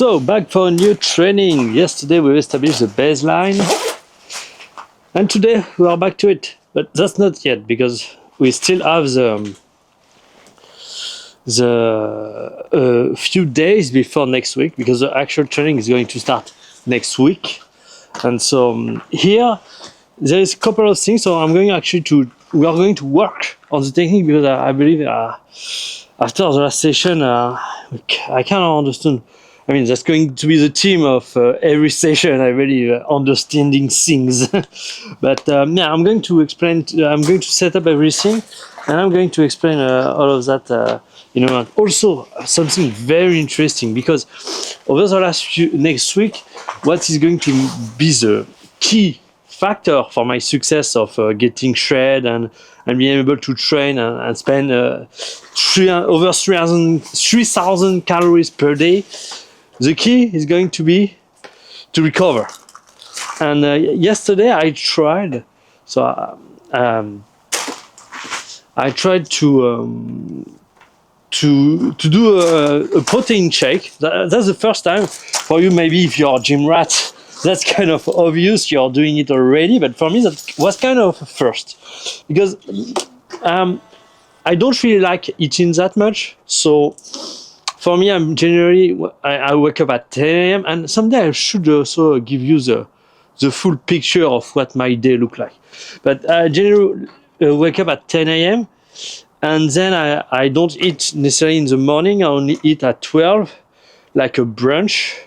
So, back for a new training. Yesterday we established the baseline, and today we are back to it. But that's not yet, because we still have the few days before next week, because the actual training is going to start next week. And so here there is a couple of things. So we are going to work on the technique, because I believe after the last session I kind of understand. I mean, that's going to be the theme of every session, I really understanding things. But yeah, I'm going to explain, I'm going to set up everything, and I'm going to explain all of that, and also something very interesting, because over the next week, what is going to be the key factor for my success of getting shred and being able to train and spend over 3,000 calories per day. The key is going to be to recover. And yesterday I tried, I tried to do a protein shake. That's the first time for you. Maybe if you're a gym rat, that's kind of obvious, you're doing it already. But for me, that was kind of a first, because I don't really like eating that much. So for me, I'm generally, I wake up at 10 a.m. and someday I should also give you the full picture of what my day look like. But I generally wake up at 10 a.m. and then I don't eat necessarily in the morning. I only eat at 12, like a brunch.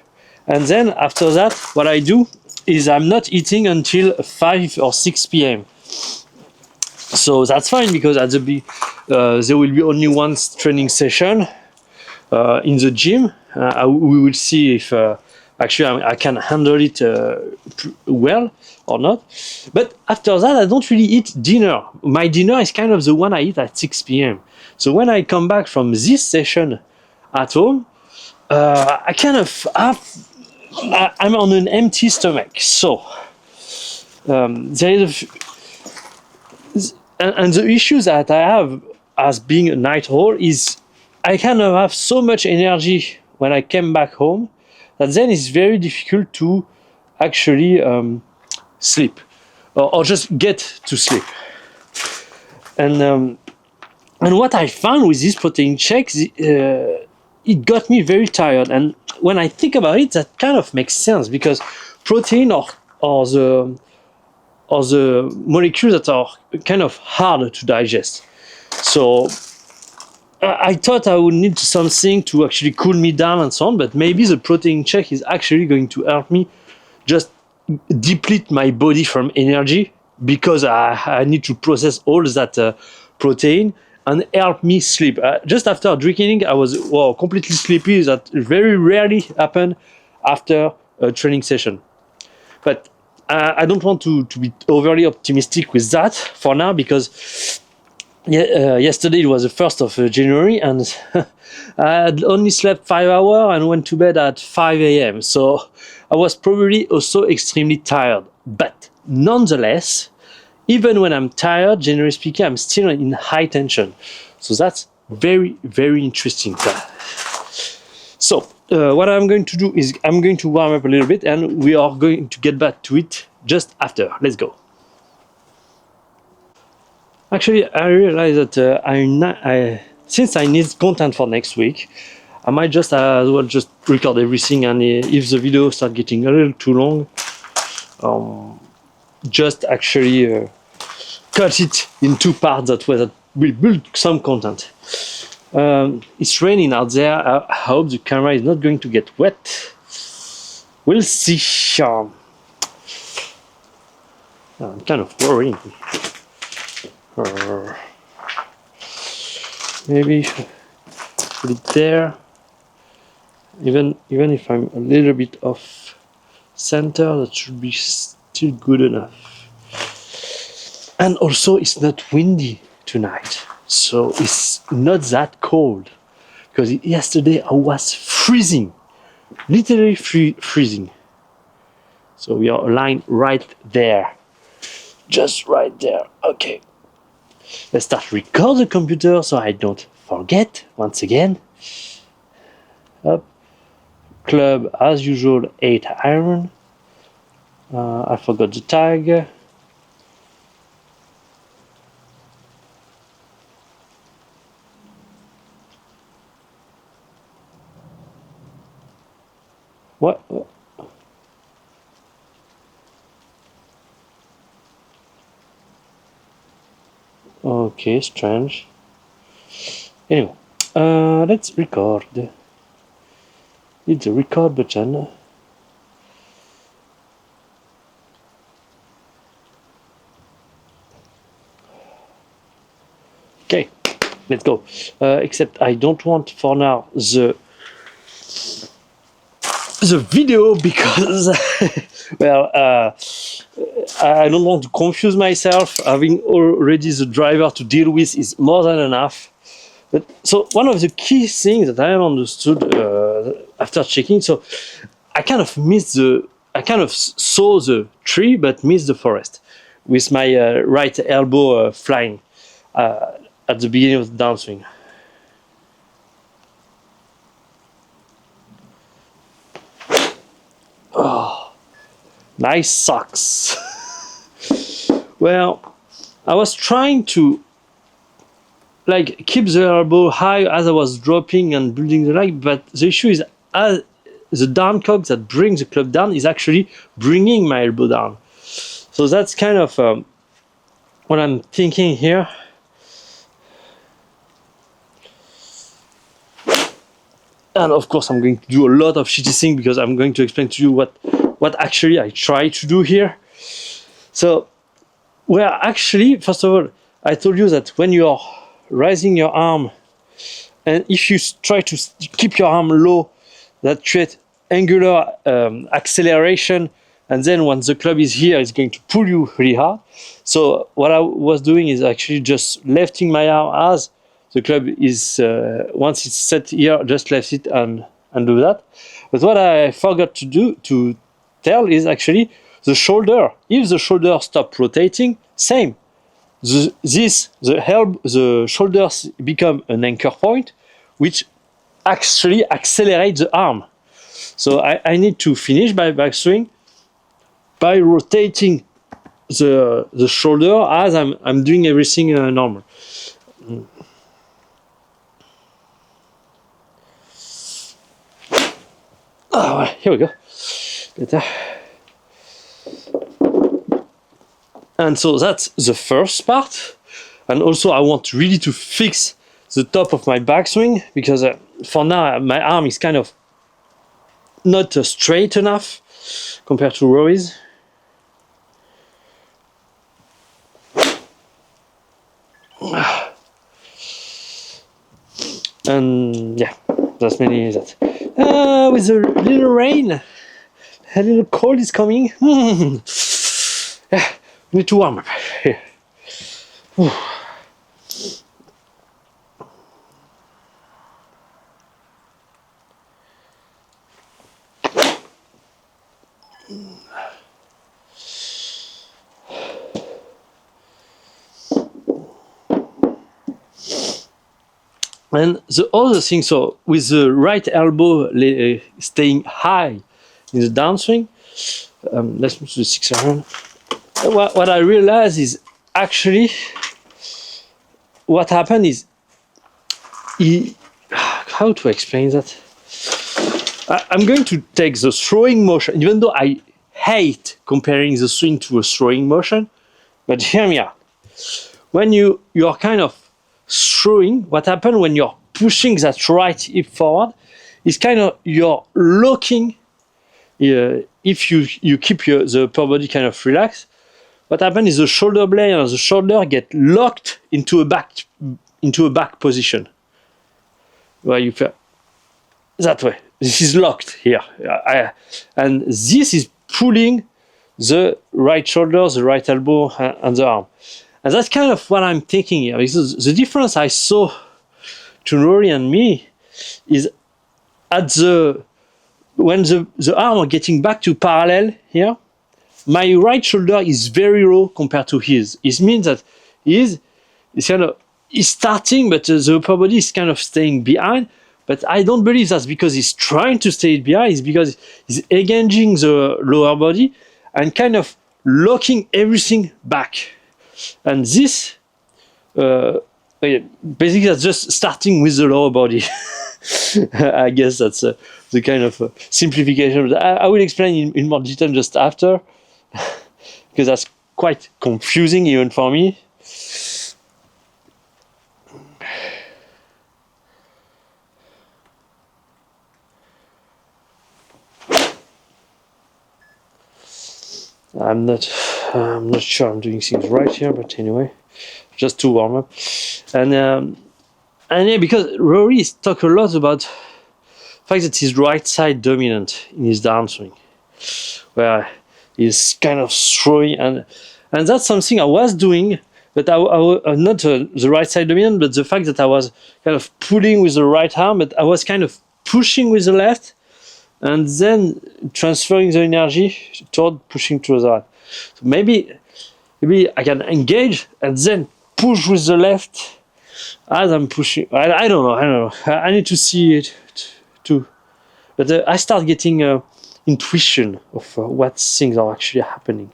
And then after that, what I do is I'm not eating until 5 or 6 p.m. So that's fine, because at there will be only one training session in the gym. We will see if actually I can handle it well or not. But after that, I don't really eat dinner. My dinner is kind of the one I eat at 6 p.m. So when I come back from this session at home, I kind of I'm on an empty stomach. So there is and the issues that I have as being a night owl is I kind of have so much energy when I came back home that then it's very difficult to actually sleep or just get to sleep. And what I found with these protein shakes, it got me very tired. And when I think about it, that kind of makes sense, because protein or the molecules that are kind of hard to digest. So I thought I would need something to actually cool me down and so on, but maybe the protein shake is actually going to help me just deplete my body from energy, because I need to process all that protein and help me sleep. Just after drinking, I was completely sleepy. That very rarely happen after a training session. But I don't want to be overly optimistic with that for now, because yesterday it was the 1st of January, and I had only slept 5 hours and went to bed at 5 a.m. So I was probably also extremely tired. But nonetheless, even when I'm tired, generally speaking, I'm still in high tension. So that's very, very interesting. So what I'm going to do is I'm going to warm up a little bit, and we are going to get back to it just after. Let's go. Actually, I realized that since I need content for next week, I might just as well just record everything, and if the video starts getting a little too long, just actually cut it in 2 parts. That will build some content. It's raining out there. I hope the camera is not going to get wet. We'll see. I'm kind of worrying. Maybe put it there. Even if I'm a little bit off center, that should be still good enough. And also, it's not windy tonight, so it's not that cold. Because yesterday I was freezing, literally freezing. So we are aligned right there, just right there. Okay. Let's start record the computer so I don't forget once again. Up. club as usual 8 iron. I forgot the tag. What? Okay, strange. Anyway, let's record. Hit the record button. Okay, let's go. Except I don't want for now the video because well, I don't want to confuse myself. Having already the driver to deal with is more than enough. But so one of the key things that I have understood after checking, so I kind of saw the tree but missed the forest with my right elbow flying at the beginning of the downswing. Oh, nice socks. Well, I was trying to like keep the elbow high as I was dropping and building the leg, but the issue is the down cock that brings the club down is actually bringing my elbow down. So that's kind of what I'm thinking here. And of course I'm going to do a lot of shitty things because I'm going to explain to you what actually I try to do here. So, well, actually, first of all, I told you that when you are raising your arm, and if you try to keep your arm low, that creates angular acceleration, and then once the club is here, it's going to pull you really hard. So what I was doing is actually just lifting my arm as the club is, once it's set here, just left it and do that. But what I forgot to tell is actually the shoulder. If the shoulder stop rotating, same. The shoulders become an anchor point, which actually accelerates the arm. So I need to finish my backswing by rotating the shoulder as I'm doing everything normal. Oh, here we go. Better. And so that's the first part. And also I want really to fix the top of my backswing because for now my arm is kind of not straight enough compared to Rory's. And yeah, that's mainly that. With a little rain, a little cold is coming. Yeah, need to warm up here. And the other thing, so with the right elbow staying high in the downswing, let's move to the 6 iron. What I realized is actually what happened is, how to explain that? I'm going to take the throwing motion, even though I hate comparing the swing to a throwing motion, but hear me out. When you are kind of throwing, what happens when you're pushing that right hip forward is kind of you're locking. If you keep the upper body kind of relaxed, what happens is the shoulder blade and the shoulder get locked into a back position. Where you feel that way. This is locked here, and this is pulling the right shoulder, the right elbow, and the arm. And that's kind of what I'm thinking here. Because the difference I saw to Rory and me is at when the arm are getting back to parallel here, my right shoulder is very low compared to his. It means that he's starting, but the upper body is kind of staying behind. But I don't believe that's because he's trying to stay behind. It's because he's engaging the lower body and kind of locking everything back. And this, basically, that's just starting with the lower body. I guess that's the kind of simplification. I will explain in more detail just after, because that's quite confusing even for me. I'm not sure I'm doing things right here, but anyway, just to warm up. And yeah, because Rory talked a lot about the fact that he's right side dominant in his downswing, where he's kind of throwing, and that's something I was doing, but I not the right side dominant, but the fact that I was kind of pulling with the right arm, but I was kind of pushing with the left, and then transferring the energy toward pushing to the right. So maybe I can engage and then push with the left as I'm pushing. I don't know. I need to see it too. But I start getting intuition of what things are actually happening.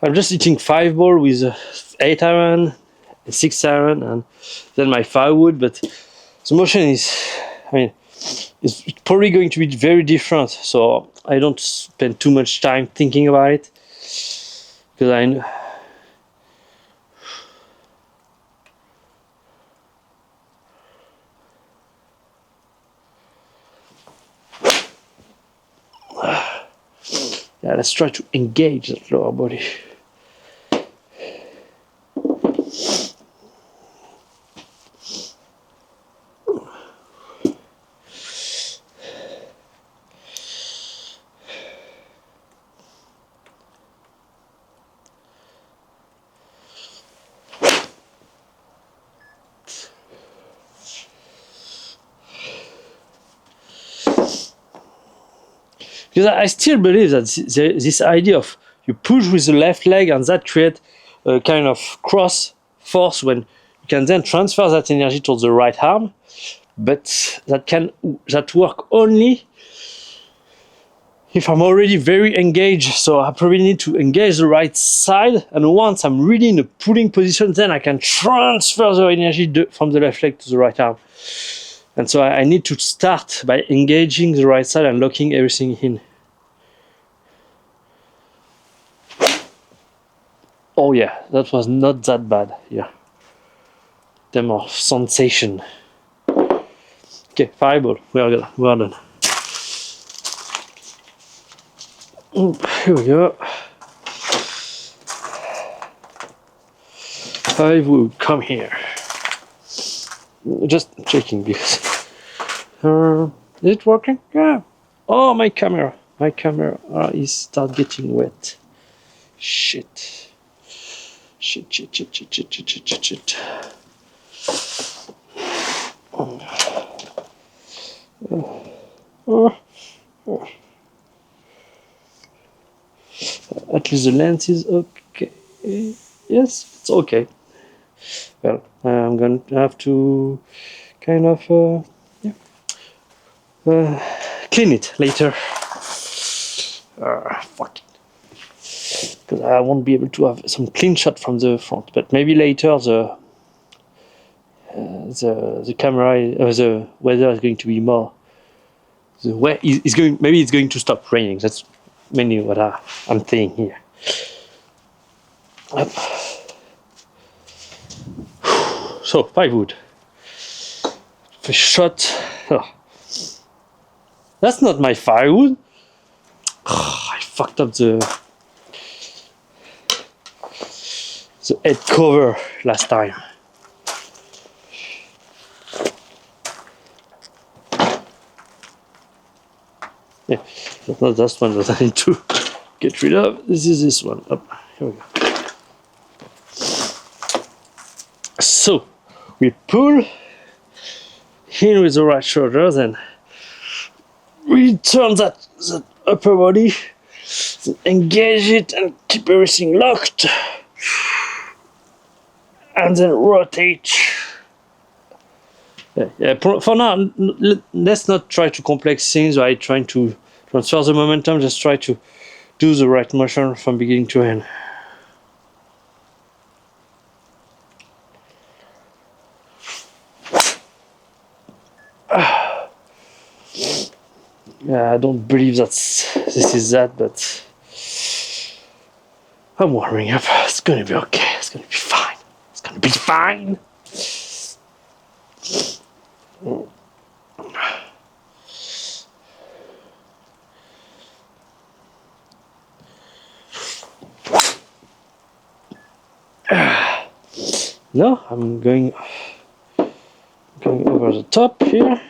I'm just hitting 5 ball with 8 iron, 6 iron, and then my 5 wood. But the motion is, it's probably going to be very different. So I don't spend too much time thinking about it, because I know. Yeah, let's try to engage that lower body. Because I still believe that this idea of you push with the left leg and that creates a kind of cross force when you can then transfer that energy towards the right arm, but that work only if I'm already very engaged. So I probably need to engage the right side, and once I'm really in a pulling position, then I can transfer the energy from the left leg to the right arm. And so I need to start by engaging the right side and locking everything in. Oh yeah, that was not that bad here. In terms of sensation. Okay, 5 ball, we are done. Here we go. 5 would come here. Just checking because is it working? Yeah. Oh, my camera is start getting wet. Shit. At least the lens is okay. Yes, it's okay. Well, I'm going to have to kind of clean it later. Fuck it. Because I won't be able to have some clean shot from the front. But maybe later the camera, the weather is going to be more. The way is going. Maybe it's going to stop raining. That's mainly what I'm saying here. So 5 wood. The shot. Oh. That's not my 5 wood. Oh, I fucked up the head cover last time. Yeah, that's not that one that I need to get rid of. This is this one. Up, here we go. So we pull in with the right shoulder, then we turn that upper body, engage it, and keep everything locked, and then rotate. Yeah, for now, let's not try to complex things by trying to transfer the momentum. Just try to do the right motion from beginning to end. Yeah, I don't believe this is that, but I'm warming up. It's gonna be okay. It's gonna be fine. It's gonna be fine. No, I'm going over the top here.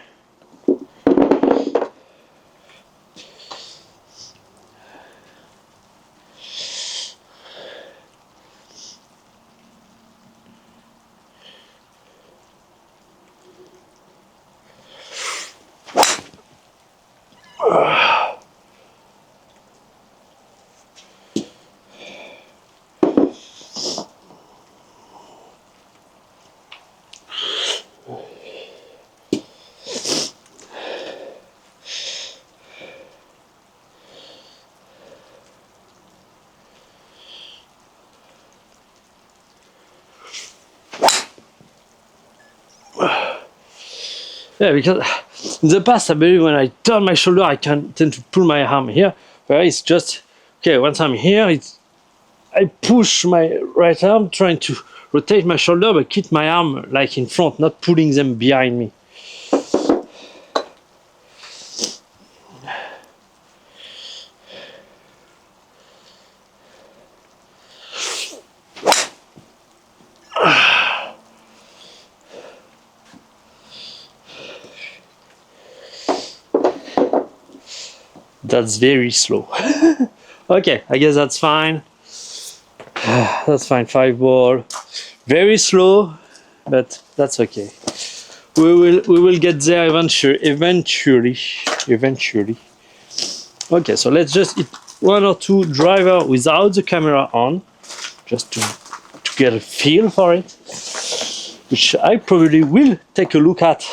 Yeah, because in the past, I believe when I turn my shoulder, I can tend to pull my arm here. But it's just, okay, once I'm here, I push my right arm, trying to rotate my shoulder, but keep my arm like in front, not pulling them behind me. That's very slow. Okay, I guess that's fine. That's fine. 5 ball. Very slow, but that's okay. We will get there eventually. Okay, so let's just hit 1 or 2 driver without the camera on, just to get a feel for it, which I probably will take a look at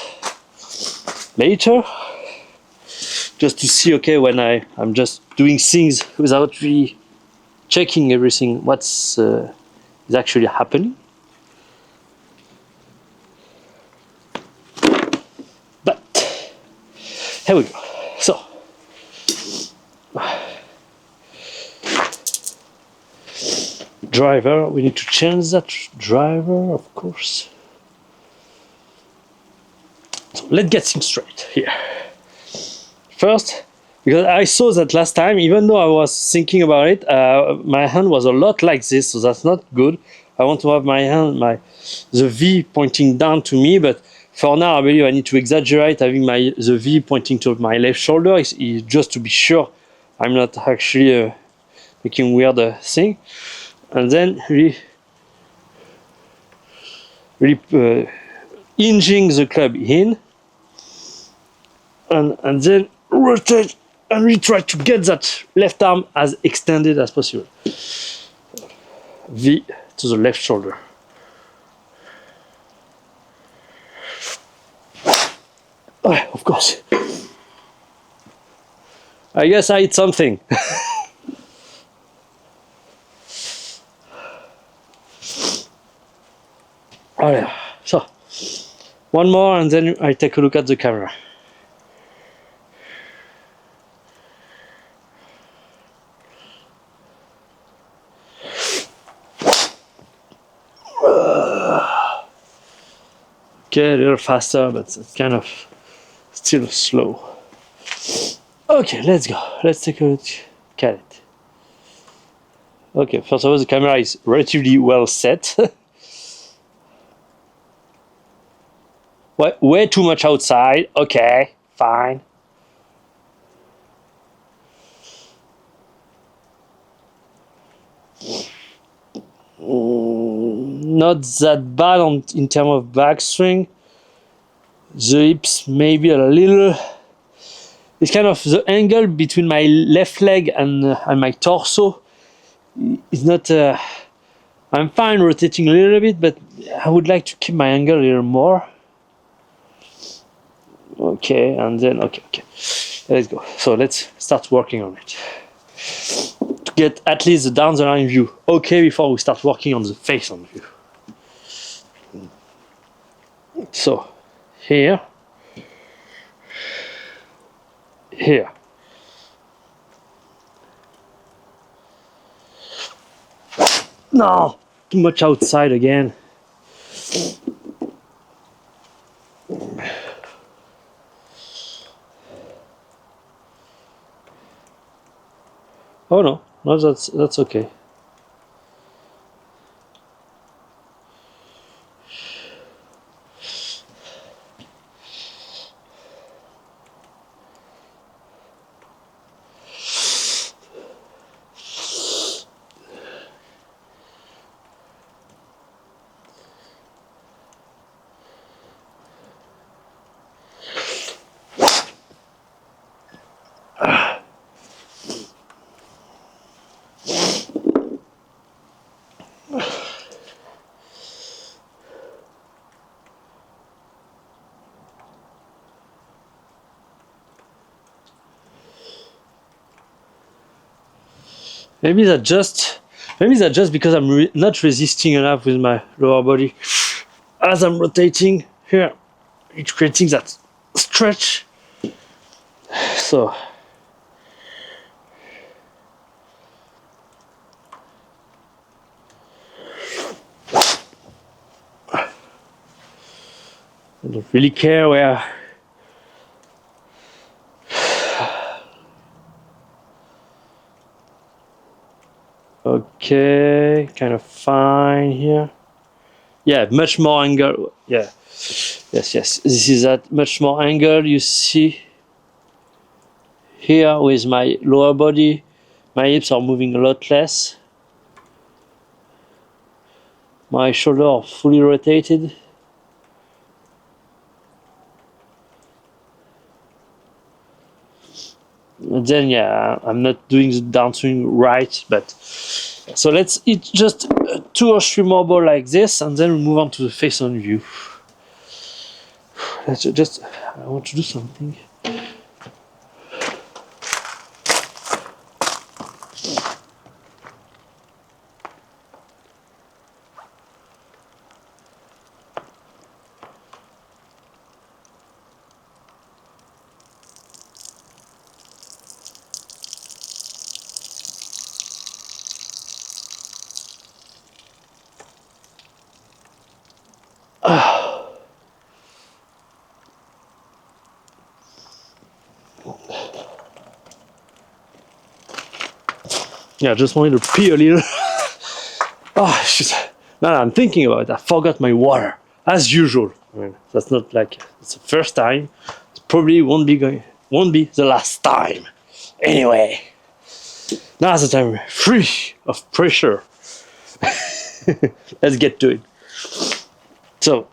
later, just to see, okay, when I'm just doing things without really checking everything, what's is actually happening. But here we go. So driver, we need to change that driver, of course. So let's get things straight here. First, because I saw that last time, even though I was thinking about it, my hand was a lot like this, so that's not good. I want to have my hand, the V pointing down to me, but for now I believe I need to exaggerate, having the V pointing to my left shoulder, is just to be sure I'm not actually making weird thing. And then really hinging the club in, and then rotate and really try to get that left arm as extended as possible. V to the left shoulder. Oh, of course. I guess I hit something. Oh yeah. So, one more and then I take a look at the camera. Okay, a little faster, but it's kind of still slow. Okay, let's go. Let's take a look at it. Okay, first of all, the camera is relatively well set. Way too much outside. Okay, fine. not that bad in terms of backswing. The hips maybe a little. It's kind of the angle between my left leg and my torso is not. I'm fine rotating a little bit, but I would like to keep my angle a little more. Okay, and then okay. Let's go. So let's start working on it to get at least the down the line view. Okay, before we start working on the face on view. So here. No, too much outside again. Oh no, that's okay. Maybe that's just because I'm not resisting enough with my lower body. As I'm rotating here, it's creating that stretch. So I don't really care where. Okay, kind of fine here. Yeah, much more angle. Yeah, yes. This is that much more angle. You see here with my lower body, my hips are moving a lot less. My shoulder are fully rotated. And then yeah, I'm not doing the downswing right, but so let's hit just 2 or 3 more balls like this, and then we move on to the face on view. Let's just, I want to do something. Yeah, I just wanted to pee a little. Oh, shit. Now I'm thinking about it. I forgot my water, as usual. I mean, that's not like it's the first time. It probably won't be the last time. Anyway, now that I'm free of pressure, let's get to it. So,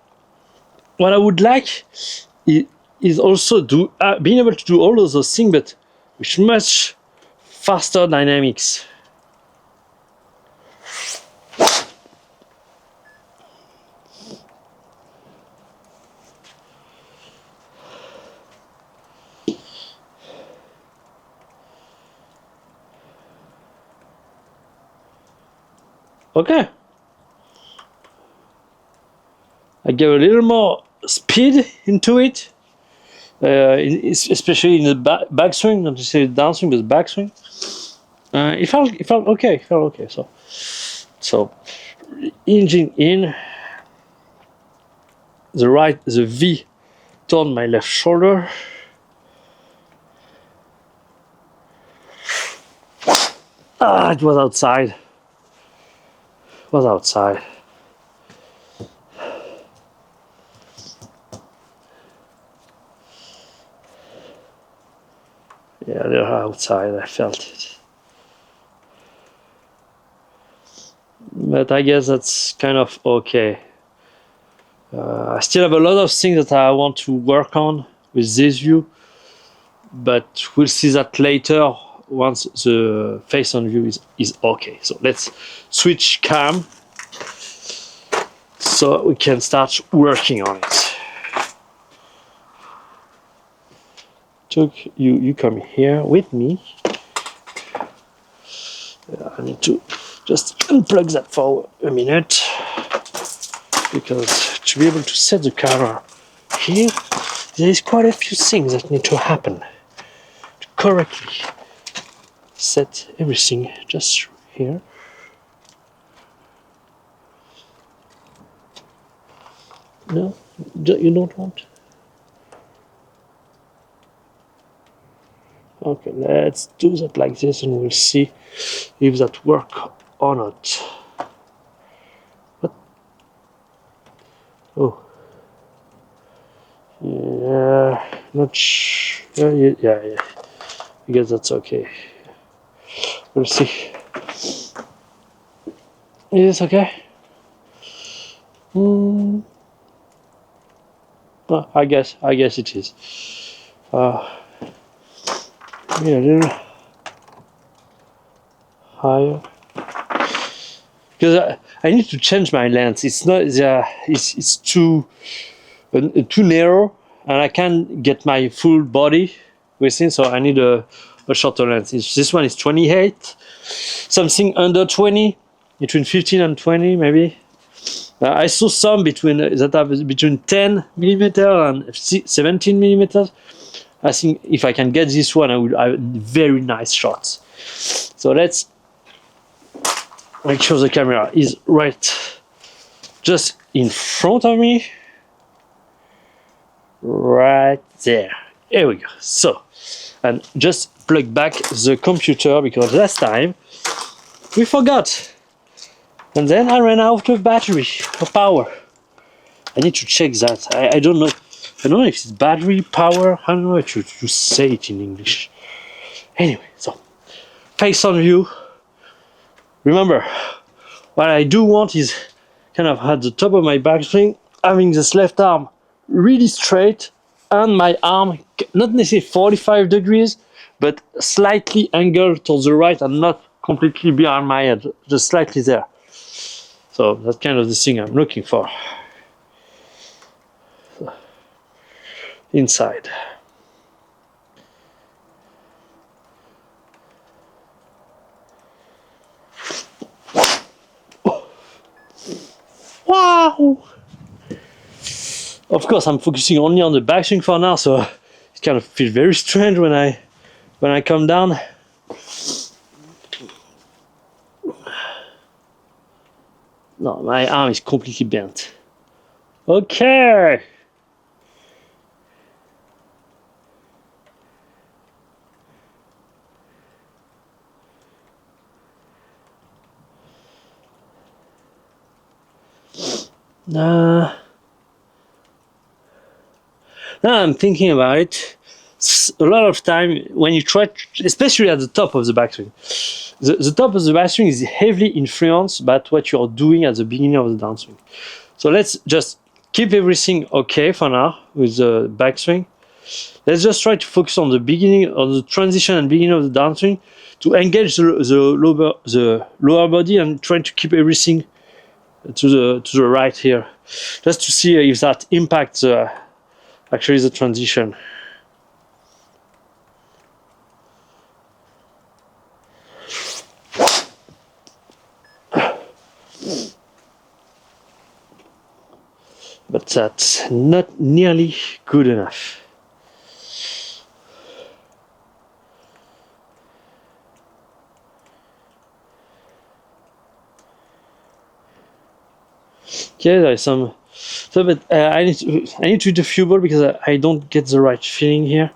what I would like is also being able to do all of those things, but with much faster dynamics. Okay. I give a little more speed into it, especially in the backswing, not to say downswing, but the backswing. It felt okay. So hinging in the V toward my left shoulder. It was outside. Yeah, they're outside. I felt it. but I guess that's kind of okay. I still have a lot of things that I want to work on with this view, but we'll see that later once the face on view is okay. So let's switch cam so we can start working on it. You come here with me. I need to just unplug that for a minute, because to be able to set the camera here, there is quite a few things that need to happen to correctly set everything just here. No, you don't want? Okay, let's do that like this and we'll see if that works or not. What? Oh. Yeah, not sure. Yeah. I guess that's okay. We'll see. Is this okay? Oh, I guess it is. Maybe a little higher, because I need to change my lens. It's not it's too narrow, and I can't get my full body within, so I need a shorter lens. This one is 28, something under 20, between 15 and 20 maybe. I saw some that have between 10 millimeter and 17 millimeters. I think if I can get this one, I would have very nice shots. So let's make sure the camera is right just in front of me. Right there. Here we go. So, and just plug back the computer, because last time we forgot. And then I ran out of battery or power. I need to check that. I don't know. I don't know if it's battery, power. I don't know how to say it in English. Anyway, so face on view. Remember, what I do want is kind of at the top of my backswing, having this left arm really straight and my arm not necessarily 45 degrees, but slightly angled to the right and not completely behind my head, just slightly there. So that's kind of the thing I'm looking for. Inside. Wow! Of course, I'm focusing only on the backswing for now, so it kind of feels very strange when I come down. No, my arm is completely bent. Okay. Now I'm thinking about it. A lot of time when you try, especially at the top of the backswing, the top of the backswing is heavily influenced by what you're doing at the beginning of the downswing. So let's just keep everything okay for now with the backswing. Let's just try to focus on the beginning, on the transition and beginning of the downswing, to engage the lower body and try to keep everything to the right here, just to see if that impacts actually the transition. But that's not nearly good enough. Okay, there's some. So, but I need to do the few ball because I don't get the right feeling here.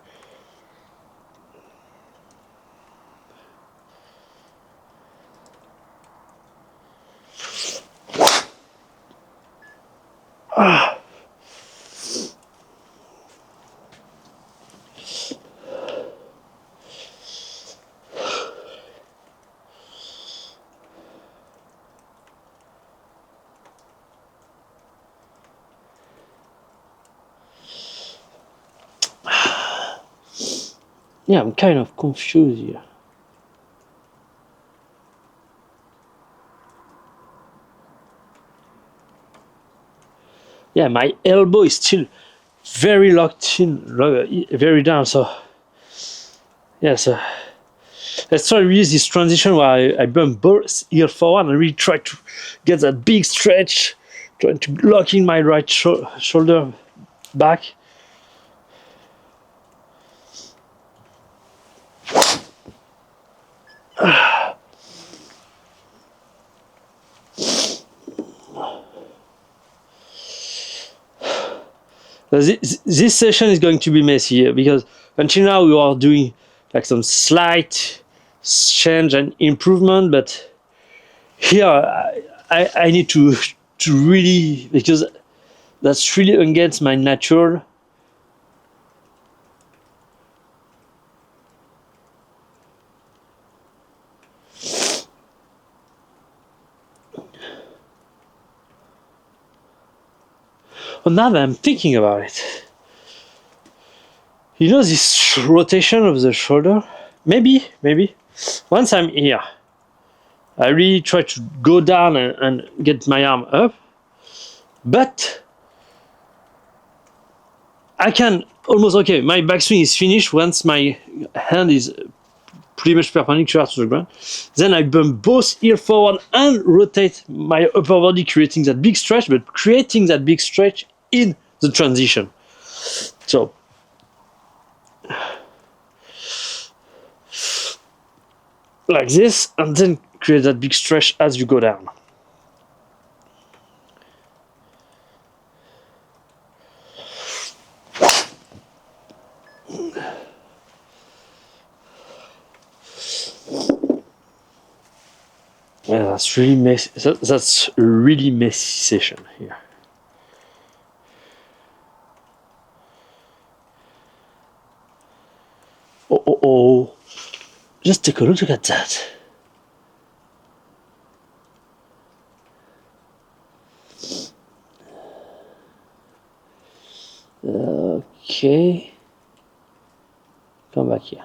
Yeah, I'm kind of confused here. Yeah, my elbow is still very locked in, very down. So yeah, so let's try to use this transition where I bump both heel forward and really try to get that big stretch, trying to lock in my right shoulder back. This session is going to be messy because until now we are doing like some slight change and improvement, but here I need to really, because that's really against my natural. Oh, now that I'm thinking about it, you know this rotation of the shoulder? Maybe. Once I'm here, I really try to go down and get my arm up, but I can almost, okay, my backswing is finished once my hand is pretty much perpendicular to the ground. Then I bump both heel forward and rotate my upper body, creating that big stretch, but creating that big stretch in the transition. So like this, and then create that big stretch as you go down. Yeah, that's really messy. That's a really messy session here. Oh. Just take a look at that. Okay. Come back here.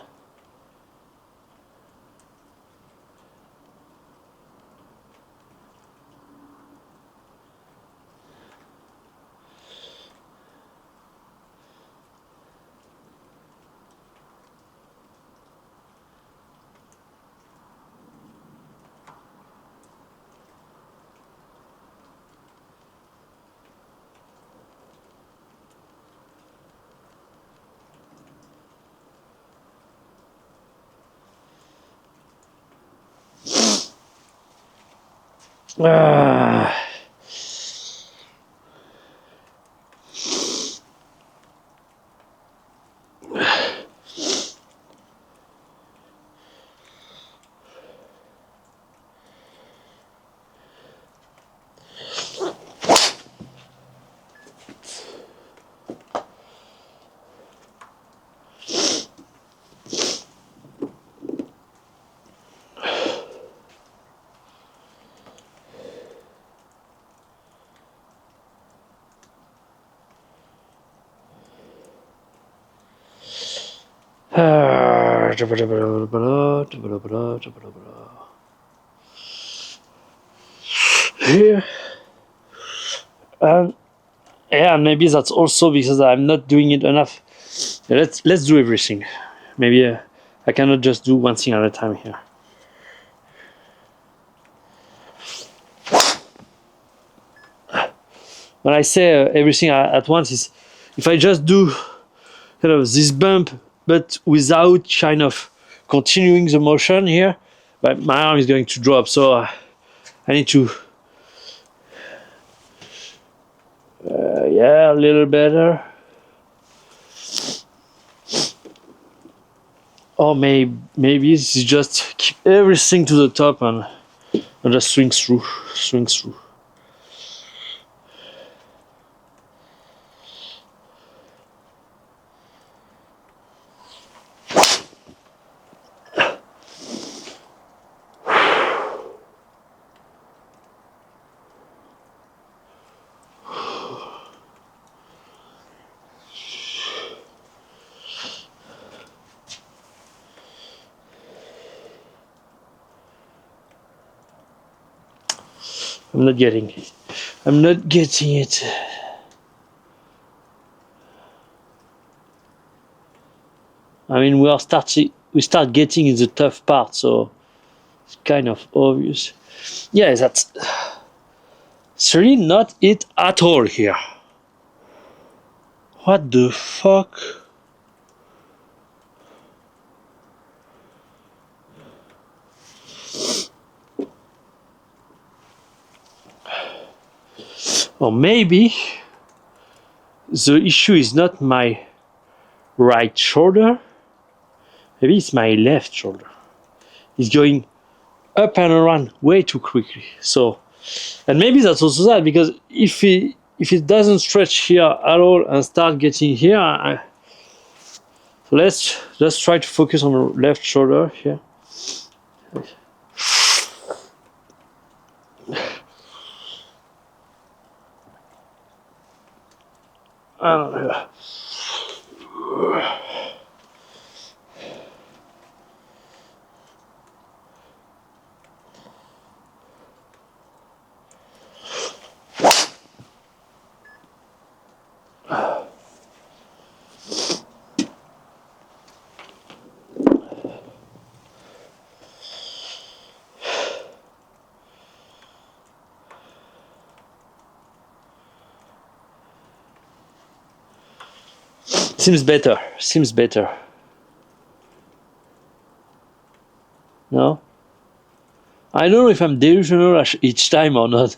Ah. Here. And yeah, maybe that's also because I'm not doing it enough. Let's do everything. Maybe I cannot just do one thing at a time here. When I say everything at once, is if I just do this bump, but without kind of continuing the motion here, but my arm is going to drop. So I need to, yeah, a little better. Or maybe this is just keep everything to the top and just swing through. I'm not getting it. I'm not getting it. I mean, we start getting in the tough part, so it's kind of obvious. Yeah, that's really not it at all here. What the fuck? Or maybe the issue is not my right shoulder. Maybe it's my left shoulder. It's going up and around way too quickly. So, and maybe that's also that, because if it doesn't stretch here at all and start getting here, so let's just try to focus on the left shoulder here. Seems better. Seems better. No? I don't know if I'm delusional each time or not.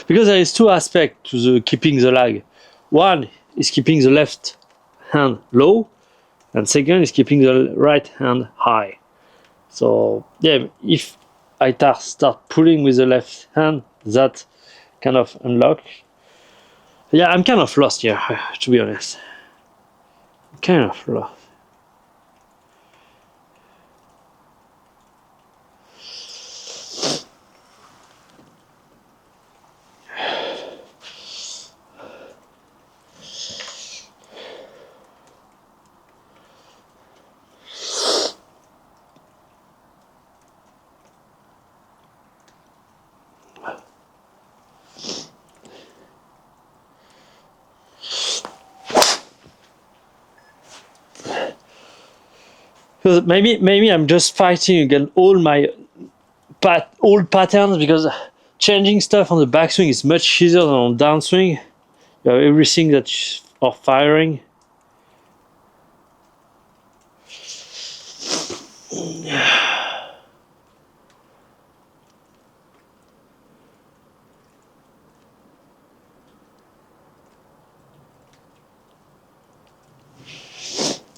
Because there is two aspects to the keeping the lag. One is keeping the left hand low, and second is keeping the right hand high. So yeah, if I start pulling with the left hand, that kind of unlock. Yeah, I'm kind of lost here, to be honest. I'm kind of lost. Because maybe I'm just fighting against all my old patterns, because changing stuff on the backswing is much easier than on downswing. You have everything that's are firing.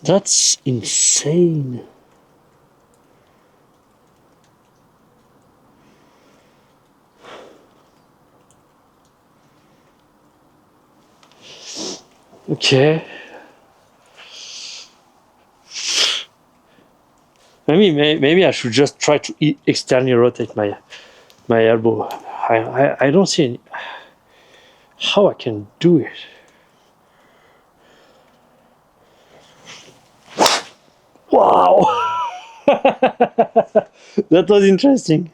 That's insane. Okay. Maybe I should just try to externally rotate my elbow. I don't see any, how I can do it. Wow. That was interesting.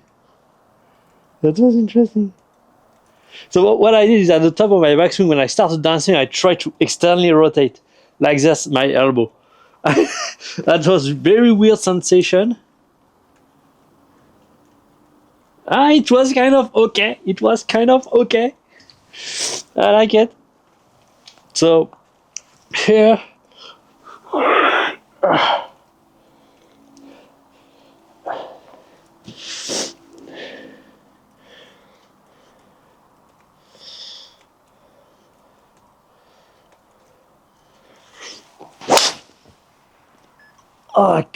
That was interesting. So what I did is, at the top of my backswing, when I started dancing, I tried to externally rotate like this my elbow. That was a very weird sensation. It was kind of okay. It was kind of okay. I like it. So here,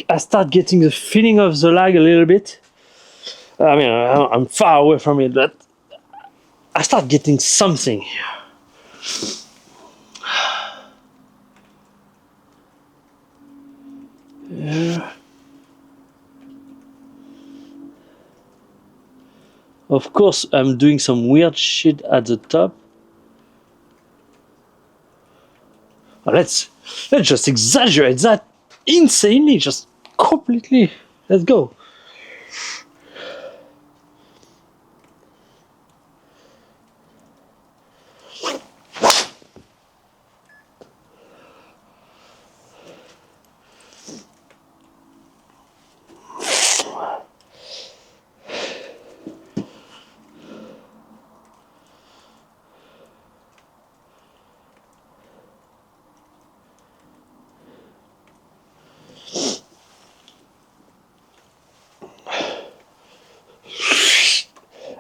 I start getting the feeling of the lag a little bit. I mean, I'm far away from it, but I start getting something. Yeah. Of course, I'm doing some weird shit at the top. Let's just exaggerate that insanely, just completely. Let's go.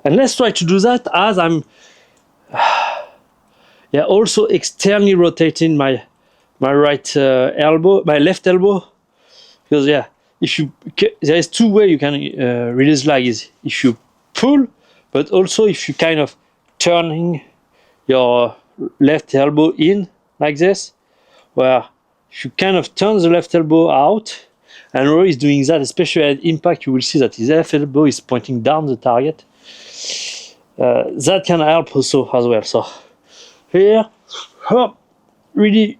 And let's try to do that as I'm also externally rotating my right elbow, my left elbow. Because if you there is two ways you can release lag, is if you pull, but also if you kind of turning your left elbow in like this, where if you kind of turn the left elbow out, and Rory is doing that, especially at impact, you will see that his left elbow is pointing down the target. That can help also as well. So here, really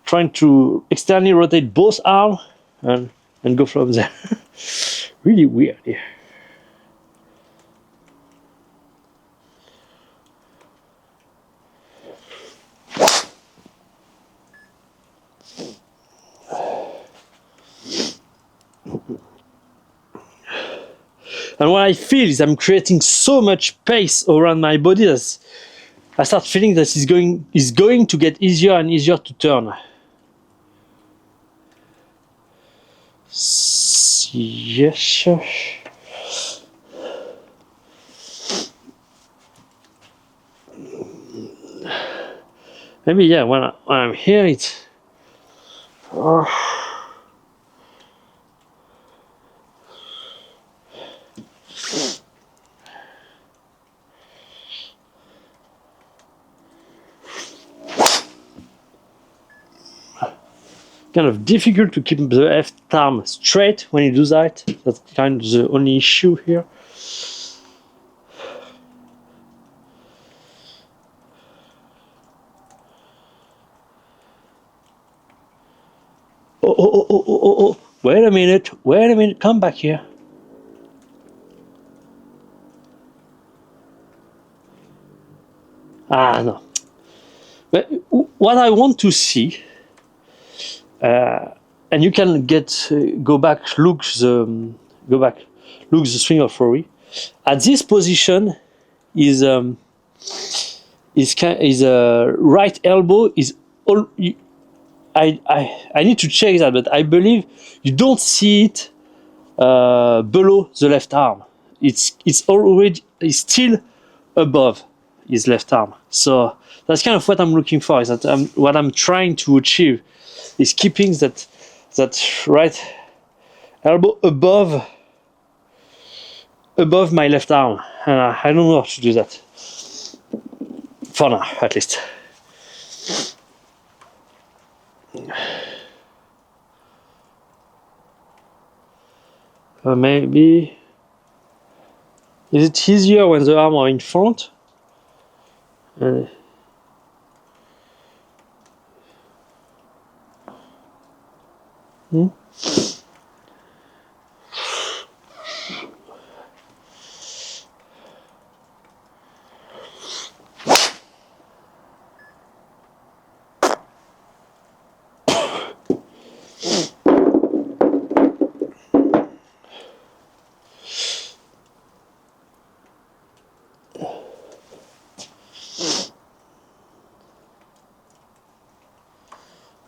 trying to externally rotate both arms and go from there. Really weird here. And what I feel is I'm creating so much space around my body that I start feeling that it's going to get easier and easier to turn. Yes. Maybe when I'm here it's kind of difficult to keep the left arm straight when you do that. That's kind of the only issue here. Oh. Wait a minute, come back here. No. But what I want to see, and you can go back, look the swing of Rory. At this position, his right elbow is all. I need to check that, but I believe you don't see it below the left arm. It's still above his left arm. So that's kind of what I'm looking for. Is that what I'm trying to achieve is keeping that right elbow above my left arm. And I don't know how to do that for now, at least. Maybe is it easier when the arms are in front?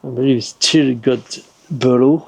I believe it's still got below.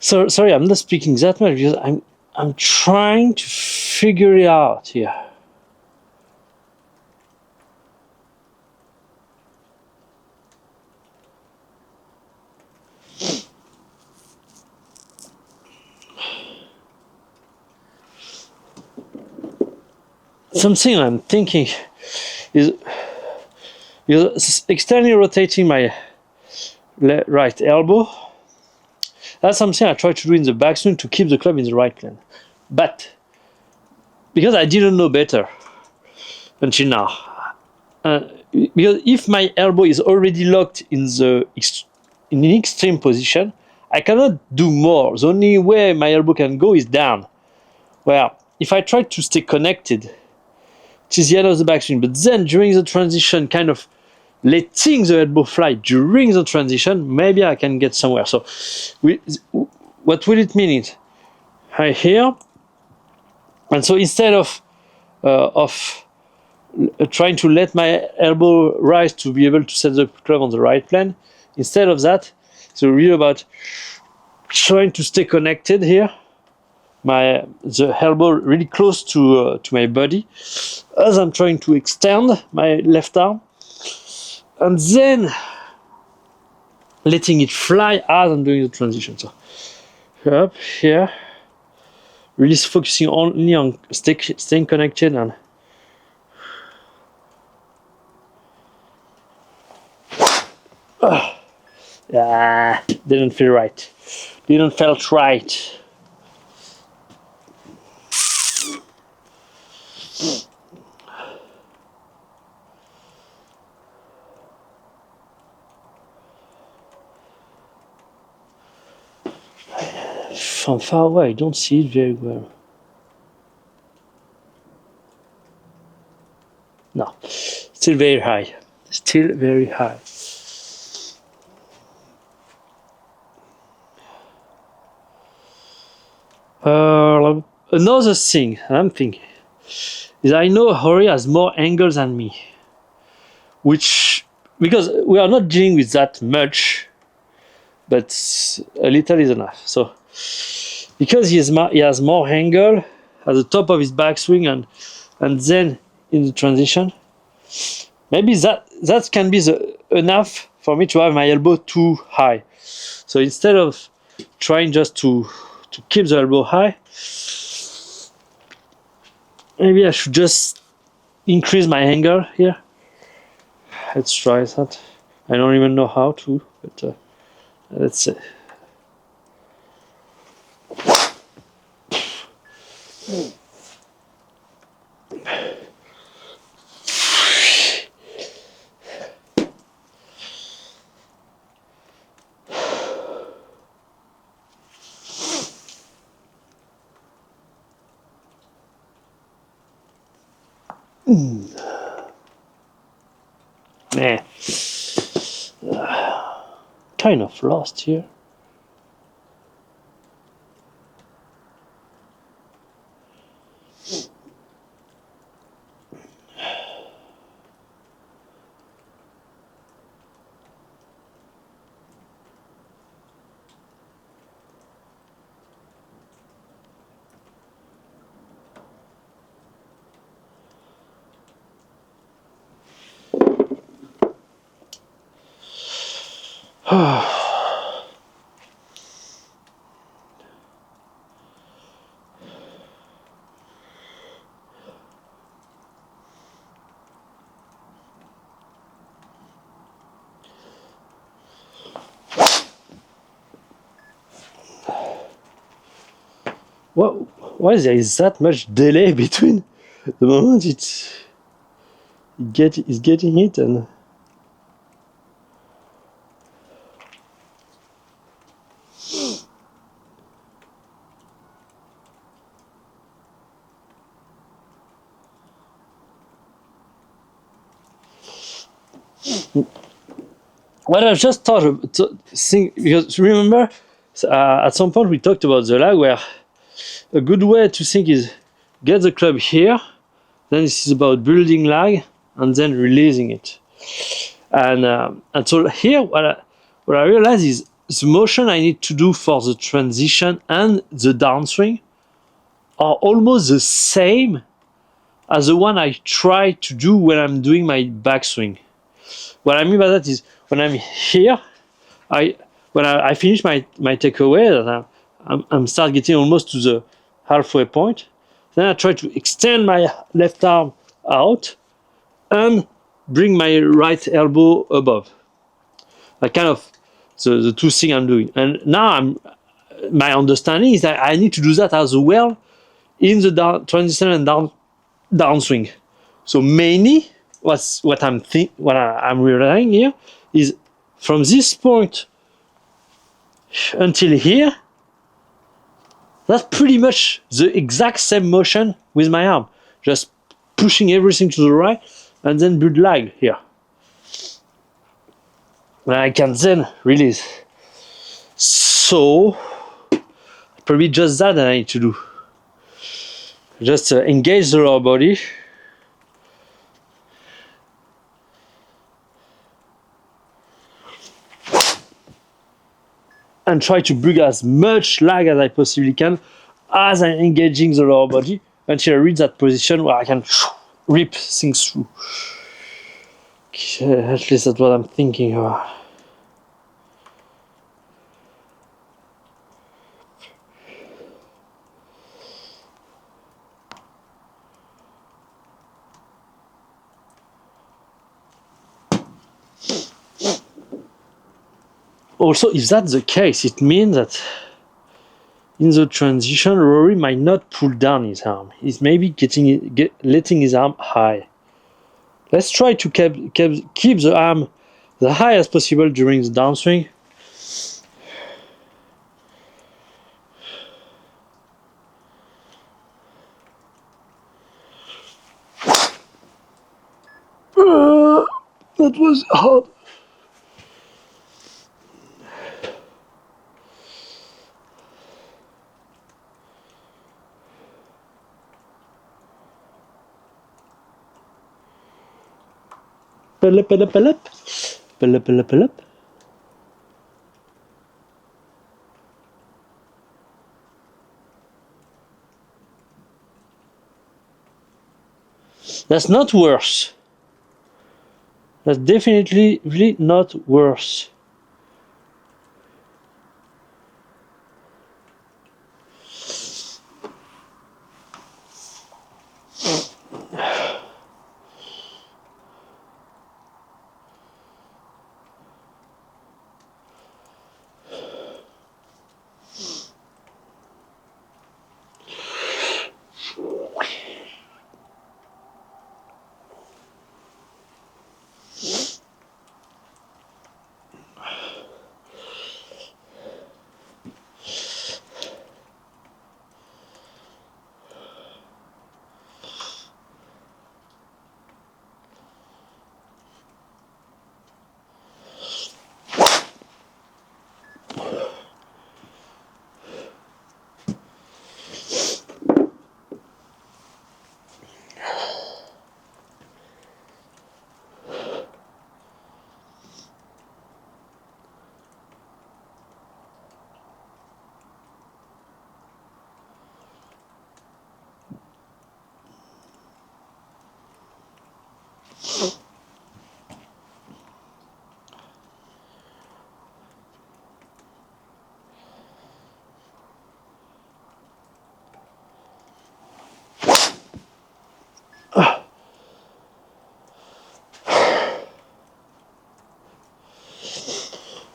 So sorry, I'm not speaking that much because I'm trying to figure it out here. Something I'm thinking is externally rotating my right elbow. That's something I try to do in the backswing to keep the club in the right plane. But because I didn't know better until now, because if my elbow is already locked in in an extreme position, I cannot do more. The only way my elbow can go is down. Well, if I try to stay connected, it is the end of the backswing. But then during the transition, kind of letting the elbow fly during the transition, maybe I can get somewhere. So, what will it mean? I here, and so instead of trying to let my elbow rise to be able to set the club on the right plane, instead of that, it's really about trying to stay connected here. The elbow really close to my body as I'm trying to extend my left arm, and then letting it fly as I'm doing the transition. So up here, really focusing only on staying connected and didn't feel right. Didn't felt right. From far away, I don't see it very well. No, still very high. Still very high. Another thing I'm thinking is I know Hori has more angles than me, which because we are not dealing with that much, but a little is enough. So because he has more angle at the top of his backswing and then in the transition, maybe that can be enough for me to have my elbow too high. So instead of trying just to keep the elbow high, maybe I should just increase my angle here. Let's try that. I don't even know how to, but let's see. Nah. Kind of lost here. why there is that much delay between the moment it's getting it and what I've just thought of, think, because remember at some point we talked about the lag, where a good way to think is get the club here, then this is about building lag and then releasing it. And so here what I realize is the motion I need to do for the transition and the downswing are almost the same as the one I try to do when I'm doing my backswing. What I mean by that is when I'm here, when I finish my takeaway, I'm start getting almost to the halfway point. Then I try to extend my left arm out and bring my right elbow above. Like kind of the two things I'm doing. And now my understanding is that I need to do that as well in the transition and downswing. So mainly what I'm realizing here is from this point until here, that's pretty much the exact same motion with my arm, just pushing everything to the right and then build lag here. And I can then release. So probably just that I need to do. Just engage the lower body. And try to bring as much lag as I possibly can as I'm engaging the lower body until I reach that position where I can rip things through. Okay, at least that's what I'm thinking about. Also, if that's the case, it means that in the transition, Rory might not pull down his arm. He's maybe letting his arm high. Let's try to keep the arm the high as possible during the downswing. That was hard. Pelep. That's not worse. That's definitely really not worse.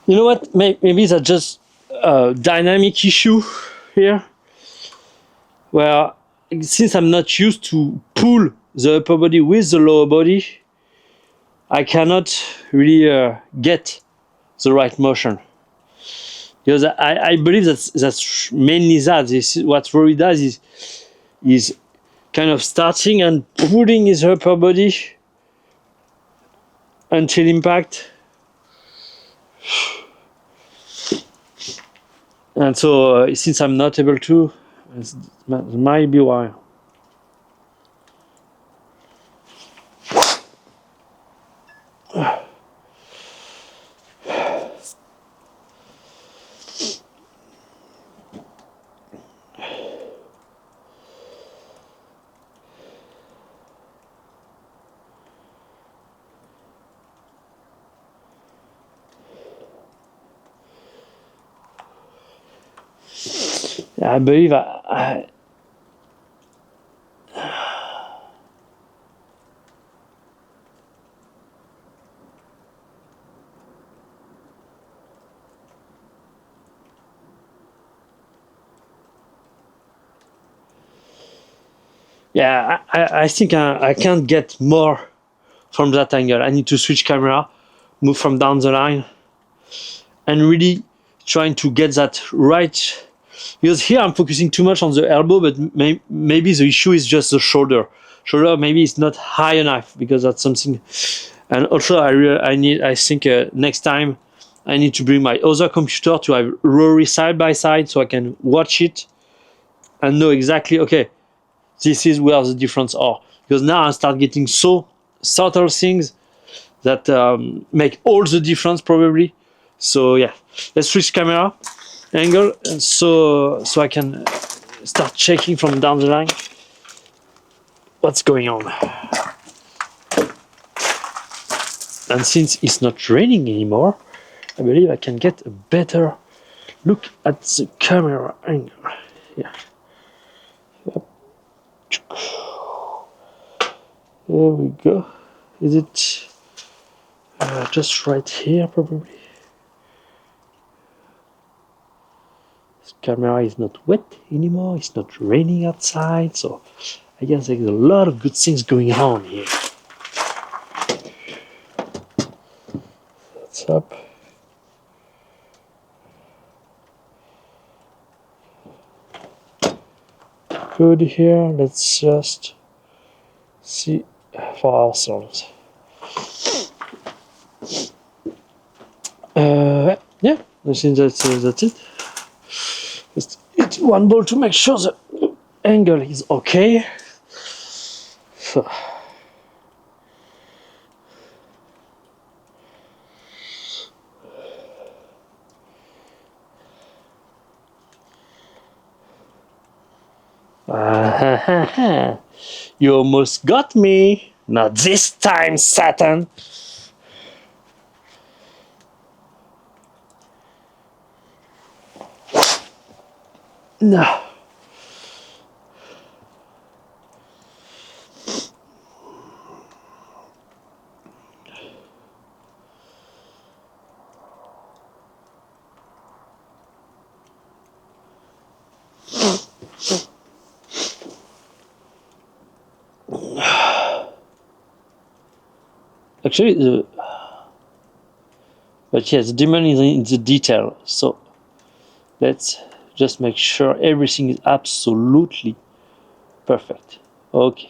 You know what? Maybe that's just a dynamic issue here. where since I'm not used to pull the upper body with the lower body, I cannot really get the right motion. Because I believe that's mainly that. This what Rory does is kind of starting and pulling his upper body until impact. And so since I'm not able to, it might be why. I believe I think I can't get more from that angle. I need to switch camera, move from down the line, and really trying to get that right. Because here I'm focusing too much on the elbow, but maybe the issue is just the shoulder. Shoulder maybe it's not high enough, because that's something. And also I think next time I need to bring my other computer to have Rory side by side so I can watch it and know exactly, okay, this is where the difference are. Because now I start getting so subtle things that make all the difference probably. So yeah, let's switch camera angle, and so I can start checking from down the line what's going on. And since it's not raining anymore, I believe I can get a better look at the camera angle. Yeah. There we go. Is it just right here probably? This camera is not wet anymore, it's not raining outside, so I guess there's a lot of good things going on here. That's up. Good here, let's just see for ourselves. Yeah, I think that's it. Just hit one ball to make sure the angle is okay. So. You almost got me. Not this time, Satan. No. Actually, but yes, the demon is in the detail. So let's just make sure everything is absolutely perfect. Okay,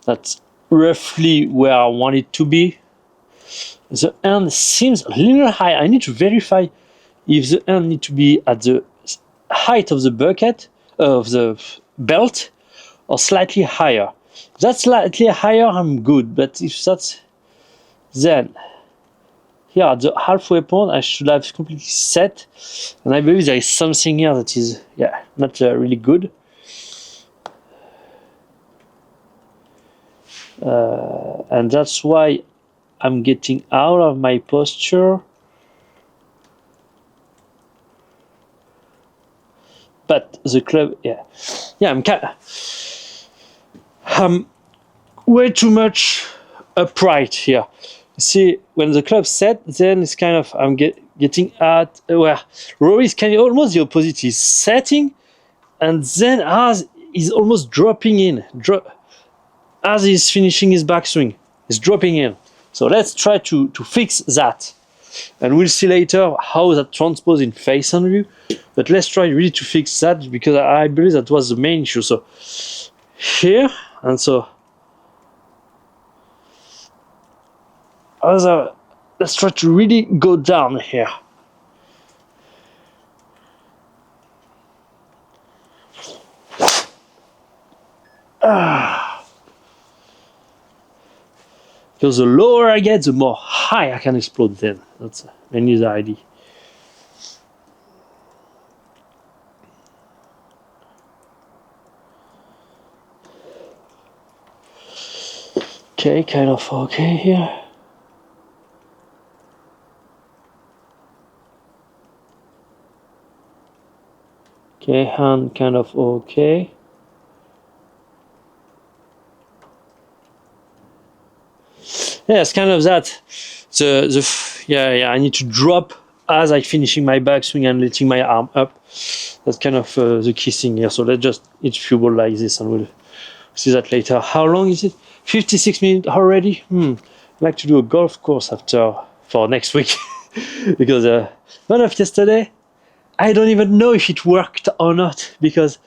that's roughly where I want it to be. The end seems a little high. I need to verify if the end need to be at the height of the bucket of the belt or slightly higher. If that's slightly higher, I'm good. But if that's then here at the halfway point, I should have completely set, and I believe there is something here that is not really good. And that's why I'm getting out of my posture. But the club, I'm way too much upright here. See, when the club set, then it's kind of getting at where Rory is kind of almost the opposite. He's setting And then as he's almost dropping in, as he's finishing his backswing, he's dropping in. So let's try to fix that. And we'll see later how that transposes in face on view. But let's try really to fix that, because I believe that was the main issue. So here, and so let's try to really go down here. Because the lower I get, the more high I can explode then. That's mainly the idea. Okay, kind of okay here. Okay, hand kind of okay. Yeah, it's kind of that. I need to drop as I finishing my backswing and letting my arm up. That's kind of the key thing here. So let's just hit few balls like this, and we'll see that later. How long is it? 56 minutes already. I'd like to do a golf course for next week because one of yesterday, I don't even know if it worked or not, because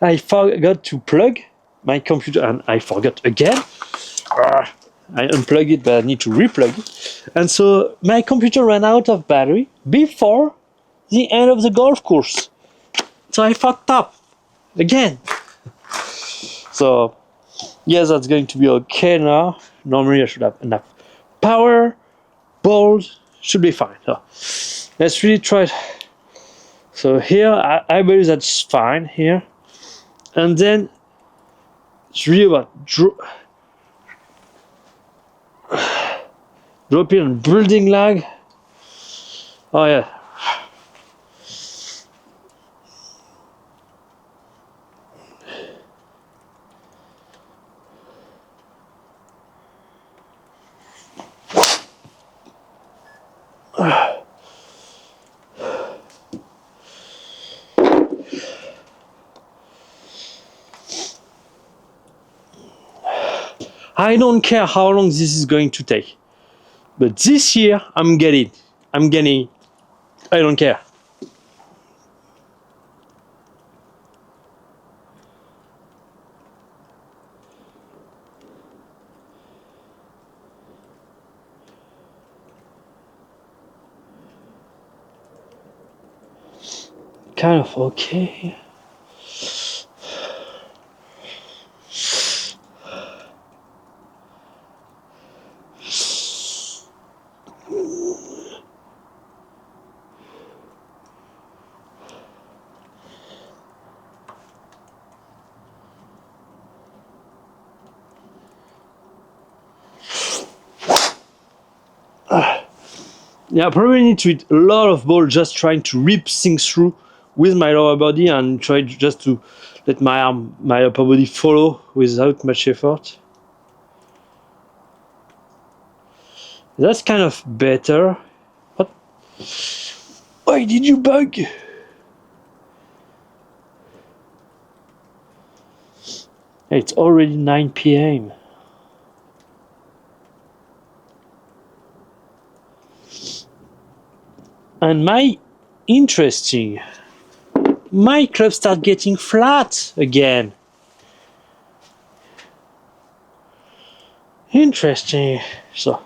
I forgot to plug my computer and I forgot again. I unplugged it, but I need to replug it. And so my computer ran out of battery before the end of the golf course. So I fucked up again. So yes, that's going to be okay now. Normally I should have enough power. Balls should be fine. So let's really try it. So here, I believe that's fine here. And then it's really about dropping and building lag. Oh yeah. I don't care how long this is going to take, but this year I'm getting, I don't care. Kind of okay. Yeah, I probably need to hit a lot of ball, just trying to rip things through with my lower body and try just to let my upper body follow without much effort. That's kind of better. What? Why did you bug? It's already 9 p.m. And my club start getting flat again. Interesting. So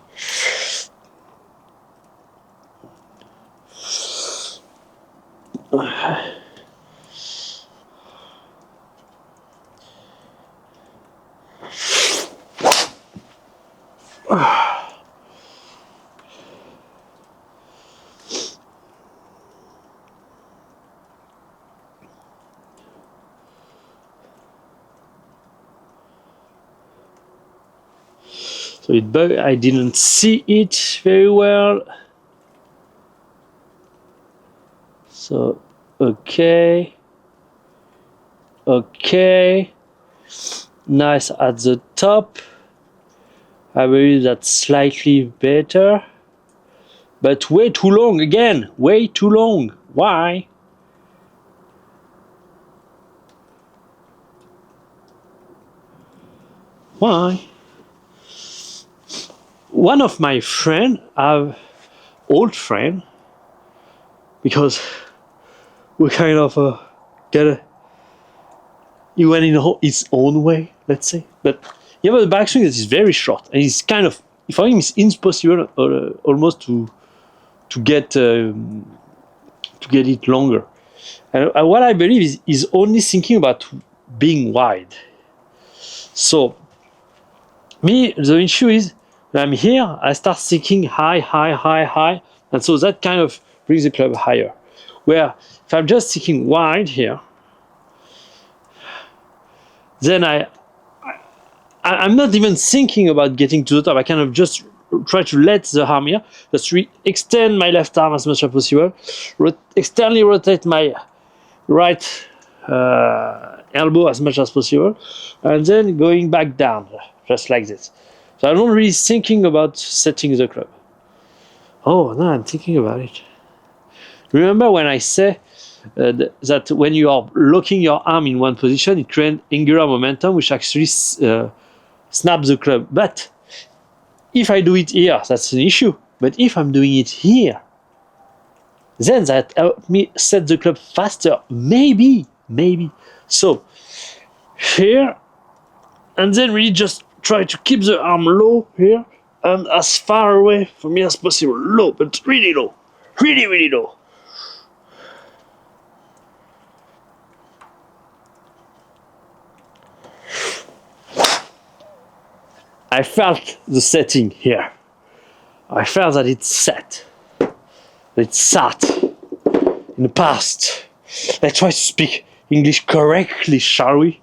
So it bugged. I didn't see it very well. So okay. Nice at the top. I believe that's slightly better. But way too long again. Way too long. Why? Why? One of my friend, old friend, because we kind of get a, he went in his own way, let's say. But he have a backswing that is very short, and it's kind of, for him, it's impossible almost to get it longer. And what I believe is he's only thinking about being wide. So me, the issue is when I'm here, I start thinking high, high, high, high, and so that kind of brings the club higher. Where if I'm just thinking wide here, then I'm not even thinking about getting to the top. I kind of just try to let the arm here, just extend my left arm as much as possible, externally rotate my right elbow as much as possible, and then going back down, just like this. So I'm not really thinking about setting the club. Oh, no, I'm thinking about it. Remember when I say that when you are locking your arm in one position, it creates angular momentum, which actually snaps the club. But if I do it here, that's an issue. But if I'm doing it here, then that helps me set the club faster. Maybe. So here, and then really just try to keep the arm low here and as far away from me as possible. Low, but really low. Really, really low. I felt the setting here. I felt that it's set. It's sat in the past. Let's try to speak English correctly, shall we?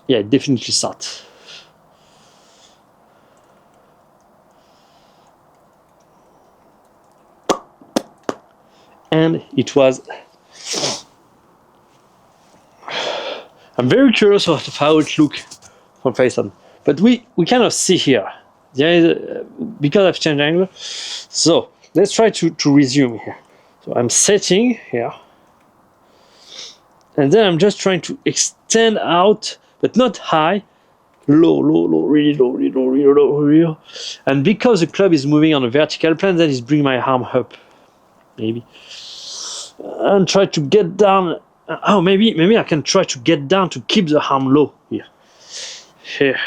Yeah, definitely sat. And it was. I'm very curious of how it looks from face on. But we kind of see here. There is because I've changed angle. So let's try to resume here. So I'm setting here. And then I'm just trying to extend out, but not high. Low, really low, really low, really low, really low. And because the club is moving on a vertical plane, that is bring my arm up. Maybe. And try to get down. Oh, maybe I can try to get down to keep the arm low here. Here.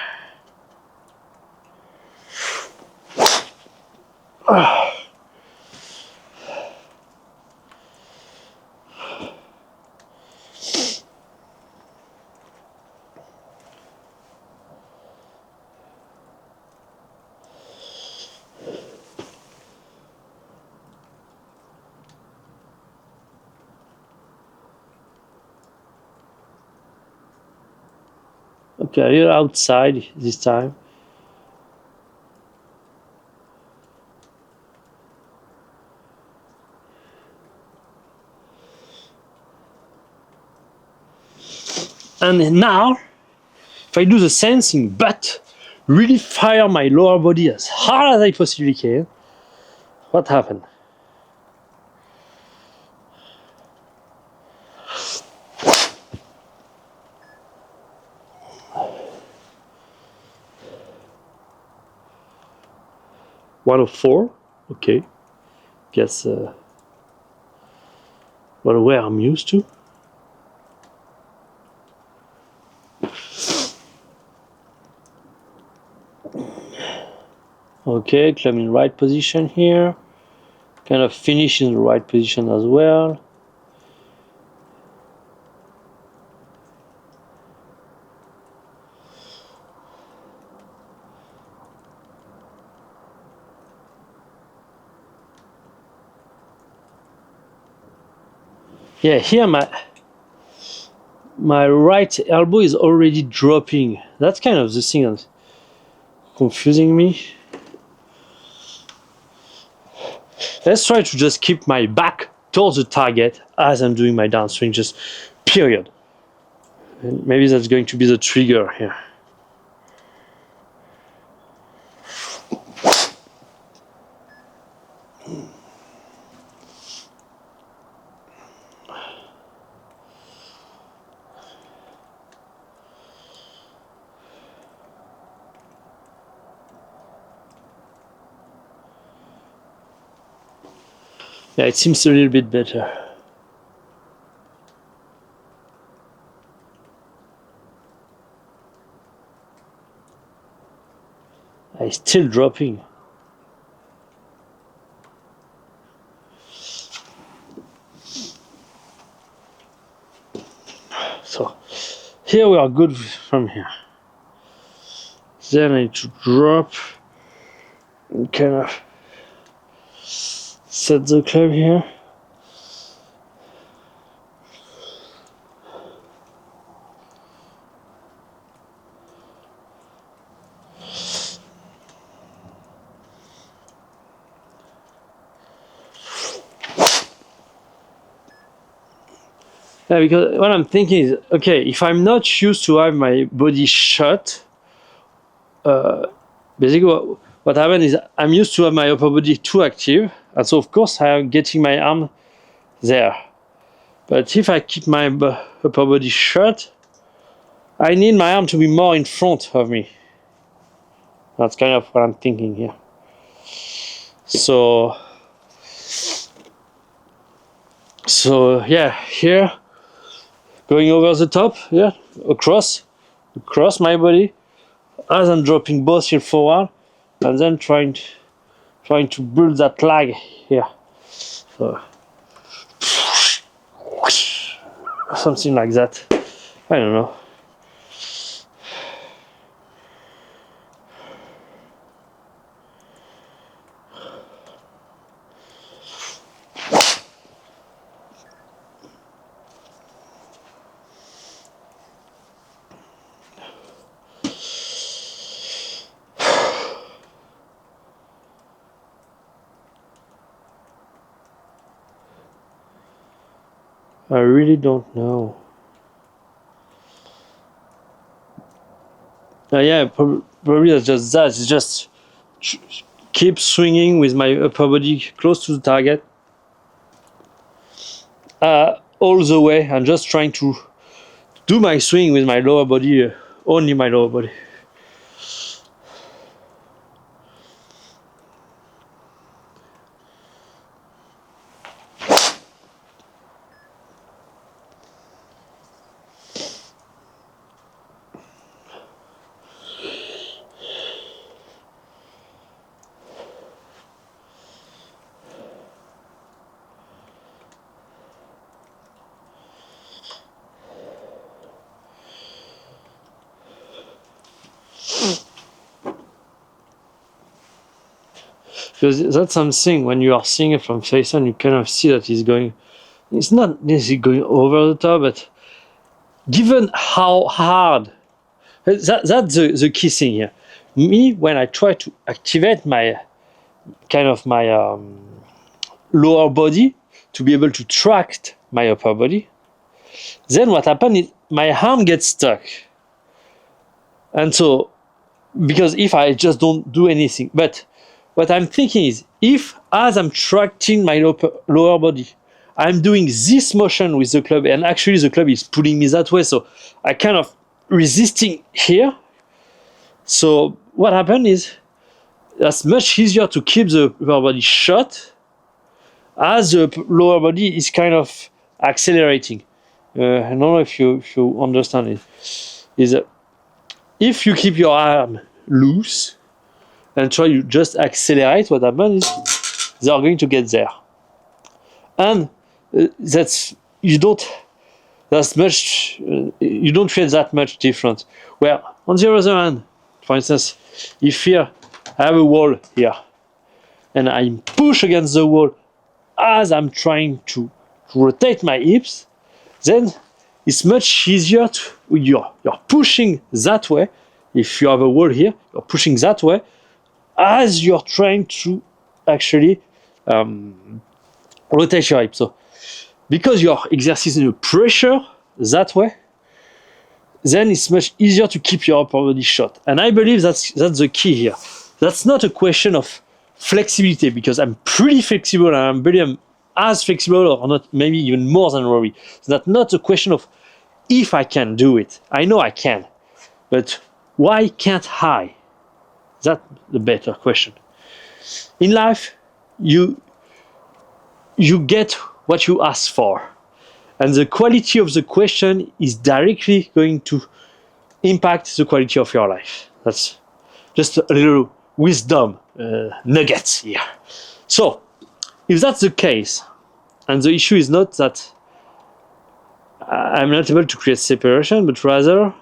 Okay, you're outside this time. And now, if I do the same thing, but really fire my lower body as hard as I possibly can, what happened? One of four, okay. Guess what way I'm used to. Okay, club in right position here. Kind of finish in the right position as well. Yeah, here my right elbow is already dropping. That's kind of the thing that's confusing me. Let's try to just keep my back towards the target as I'm doing my downswing, just period. And maybe that's going to be the trigger here. Yeah, it seems a little bit better. It's still dropping. So here we are good from here. Then I need to drop and kind of set the club here. Yeah, because what I'm thinking is, okay, if I'm not used to have my body shut, basically what happens is I'm used to have my upper body too active, and so of course I'm getting my arm there. But if I keep my upper body shut, I need my arm to be more in front of me. That's kind of what I'm thinking here. So yeah, here, going over the top, yeah, across my body, as I'm dropping both heel forward, and then trying to build that lag here. So something like that. I don't know. I really don't know. Yeah, probably that's just that. It's just keep swinging with my upper body close to the target all the way, and just trying to do my swing with my lower body, only my lower body. Because that's something, when you are seeing it from face on, you kind of see that it's not necessarily going over the top, but given how hard, that's the key thing here. Me, when I try to activate my lower body to be able to tract my upper body, then what happens is my arm gets stuck. And so, because if I just don't do anything, but what I'm thinking is, if as I'm tracting my lower body, I'm doing this motion with the club, and actually the club is pulling me that way, so I kind of resisting here. So what happens is, that's much easier to keep the upper body shut as the lower body is kind of accelerating. I don't know if you understand it. Is if you keep your arm loose and try to just accelerate, what happens is they are going to get there, and that's you don't feel that much different. Well, on the other hand, for instance, if here I have a wall here and I push against the wall as I'm trying to rotate my hips, then it's much easier to, you're pushing that way. If you have a wall here, you're pushing that way as you're trying to actually rotate your hips. So because you're exercising the pressure that way, then it's much easier to keep your upper body shut. And I believe that's the key here. That's not a question of flexibility, because I'm pretty flexible, and I believe I'm as flexible, or not, maybe even more than Rory. So that's not a question of if I can do it. I know I can, but why can't I? That's the better question. In life, you you get what you ask for. And the quality of the question is directly going to impact the quality of your life. That's just a little wisdom nuggets here. So, if that's the case, and the issue is not that I'm not able to create separation, but rather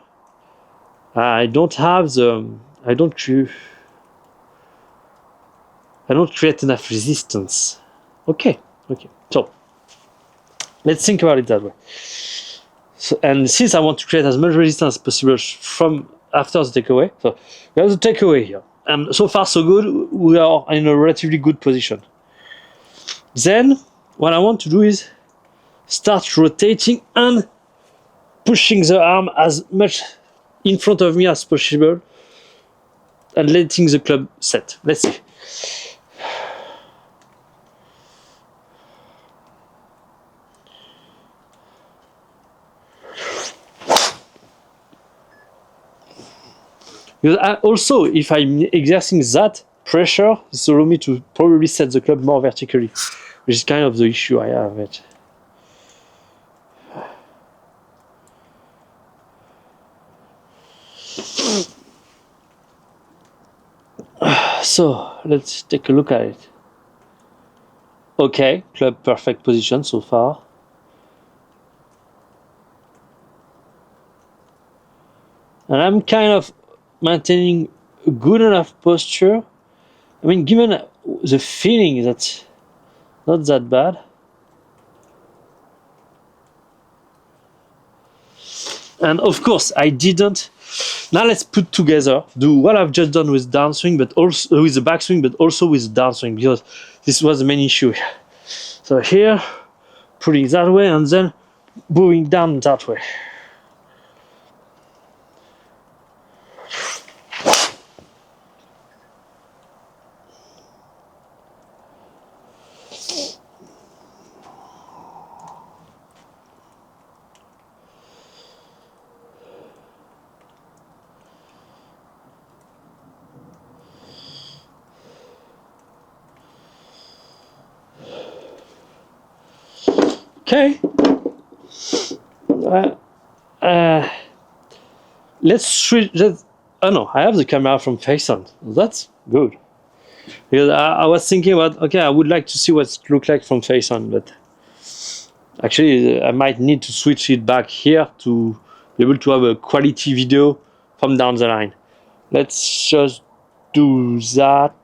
I don't create enough resistance. Okay. So let's think about it that way. So, and since I want to create as much resistance as possible from after the takeaway, so we have the takeaway here. And so far so good, we are in a relatively good position. Then what I want to do is start rotating and pushing the arm as much in front of me as possible and letting the club set. Let's see. Because also, if I'm exerting that pressure, this allows me to probably set the club more vertically, which is kind of the issue I have. So let's take a look at it. Okay, club perfect position so far. And I'm kind of maintaining a good enough posture. I mean, given the feeling, that's not that bad. And of course, I didn't. Now let's put together, do what I've just done with downswing, but also with the backswing, but also with downswing, because this was the main issue. So here, putting that way, and then moving down that way. Okay. Let's switch. Oh no, I have the camera from face on. That's good. Because I was thinking about, okay, I would like to see what it looks like from face on, but actually I might need to switch it back here to be able to have a quality video from down the line. Let's just do that.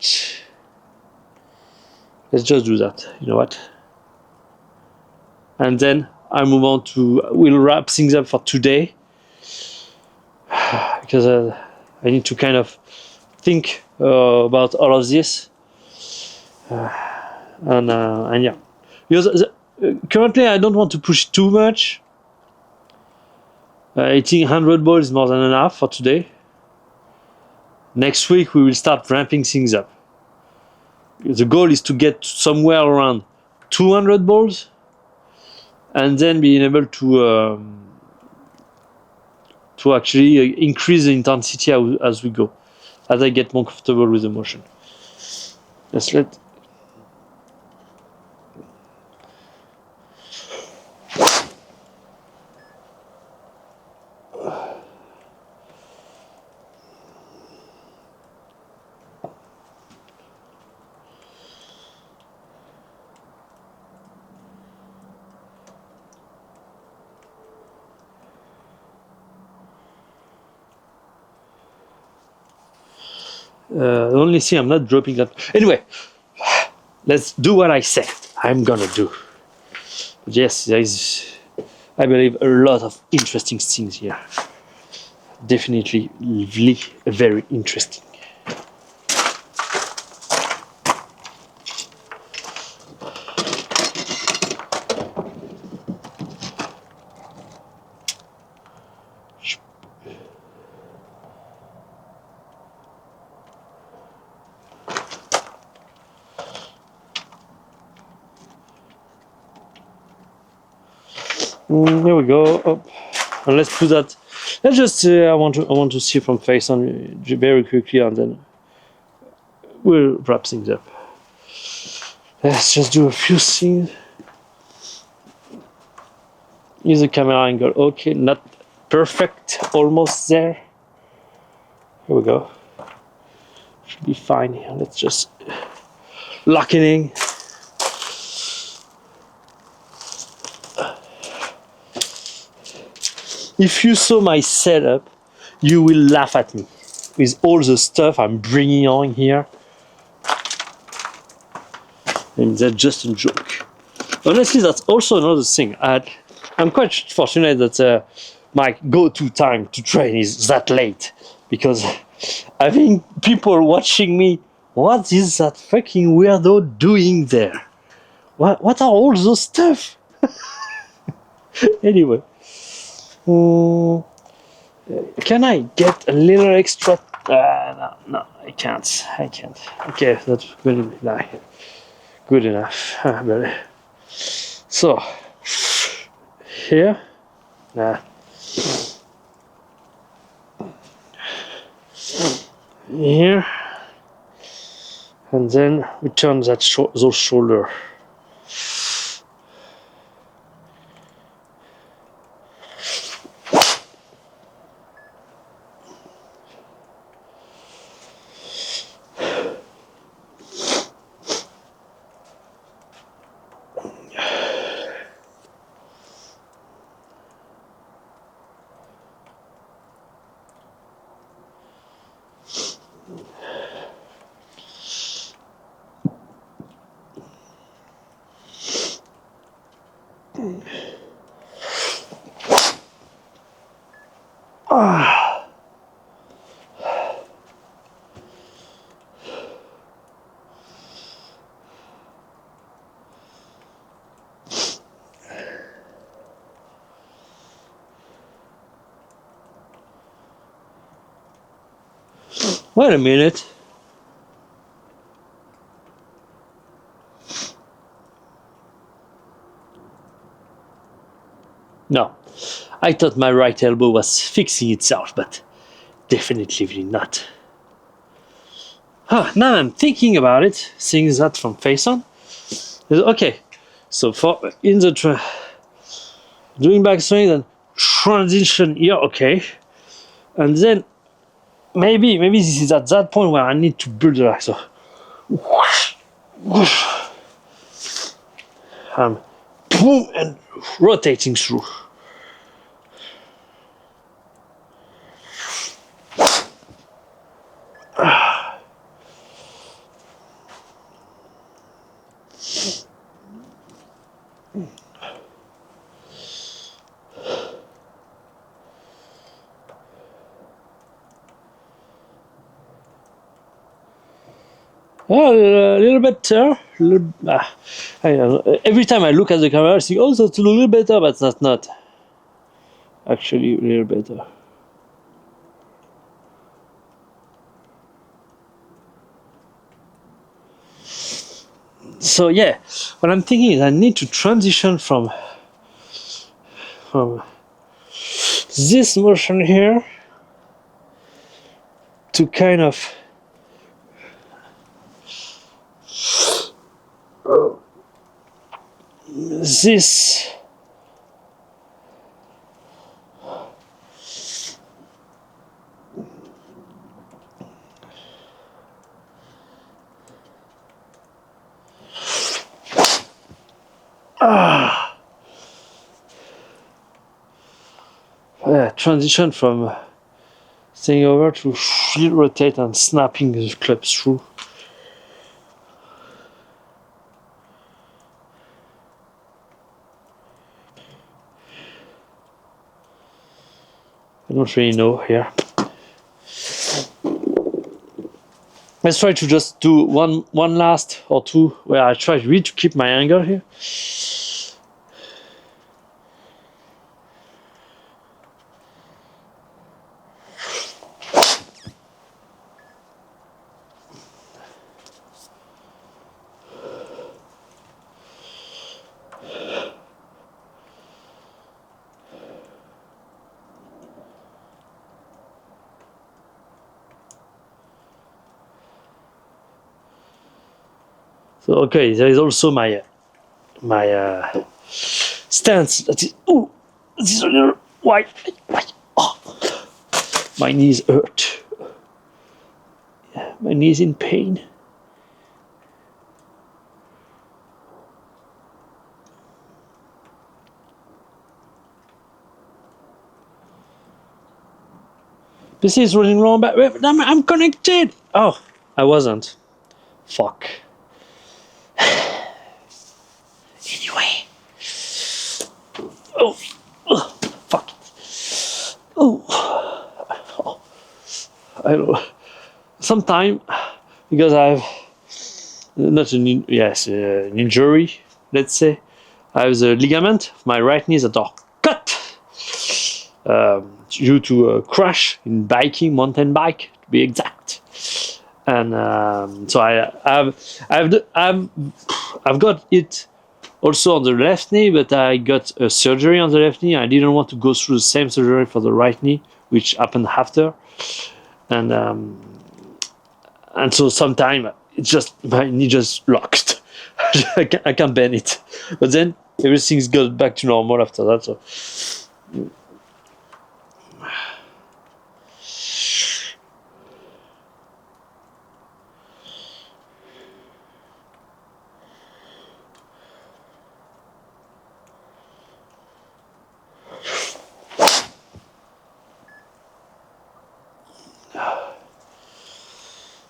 Let's just do that. You know what? And then I move on to, we'll wrap things up for today, because I need to kind of think about all of this. And yeah, because currently I don't want to push too much. I think 100 balls is more than enough for today. Next week we will start ramping things up. The goal is to get somewhere around 200 balls, and then being able to actually increase the intensity as we go, as I get more comfortable with the motion. Let's let. The only thing I'm not dropping that. Anyway, let's do what I said I'm gonna do. Yes, there is, I believe, a lot of interesting things here. Definitely very interesting. Here we go. Oh. And let's put that. Let's just. I want to see from face on very quickly, and then we'll wrap things up. Let's just do a few things. Use the camera angle. Okay, not perfect. Almost there. Here we go. Should be fine here. Let's just lock it in. If you saw my setup, you will laugh at me with all the stuff I'm bringing on here. And that's just a joke. Honestly, that's also another thing. I'm quite fortunate that my go-to time to train is that late, because I think people watching me, what is that fucking weirdo doing there? What are all those stuff? Anyway, can I get a little extra? No, I can't. Okay, that's good enough. But, so here, here, and then we turn those shoulder. Wait a minute. No, I thought my right elbow was fixing itself, but definitely not. Now I'm thinking about it, seeing that from face on. Okay, so for in the doing backswing and transition here, okay, and then maybe this is at that point where I need to build the leg. So whoosh, whoosh, boom, and rotating through. Well, a little better. I don't know. Every time I look at the camera, I think, oh, that's a little better, but that's not. Actually, a little better. So yeah, what I'm thinking is I need to transition from this motion here to kind of this. Transition from staying over to rotate and snapping the club through. I don't really know here. Let's try to just do one last or two where I try really to keep my angle here. So okay, there is also my stance. That is, ooh, this is a little why. Oh, my knees hurt. My knees in pain. This is running wrong, but I'm connected. Oh, I wasn't. Fuck. Anyway. Oh, fuck. Oh, I don't know. Sometime because I've not an an injury. Let's say I have the ligament of my right knee that are cut due to a crash in biking, mountain bike to be exact. And so I've got it also on the left knee, but I got a surgery on the left knee. I didn't want to go through the same surgery for the right knee, which happened after. And so sometime it's just my knee just locked. I can't bend it. But then everything's got back to normal after that. So.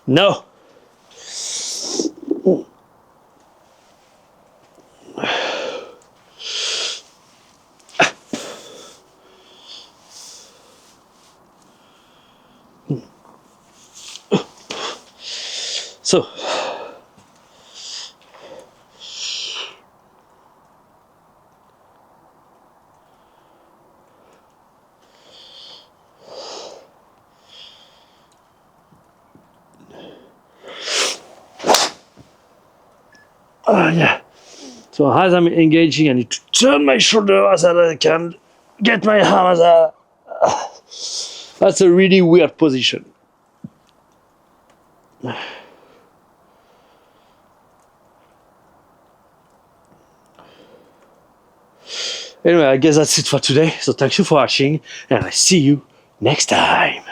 No. So. Yeah. So as I'm engaging, I need to turn my shoulder as I can, get my arm as I. That's a really weird position. Anyway, I guess that's it for today. So thank you for watching, and I see you next time.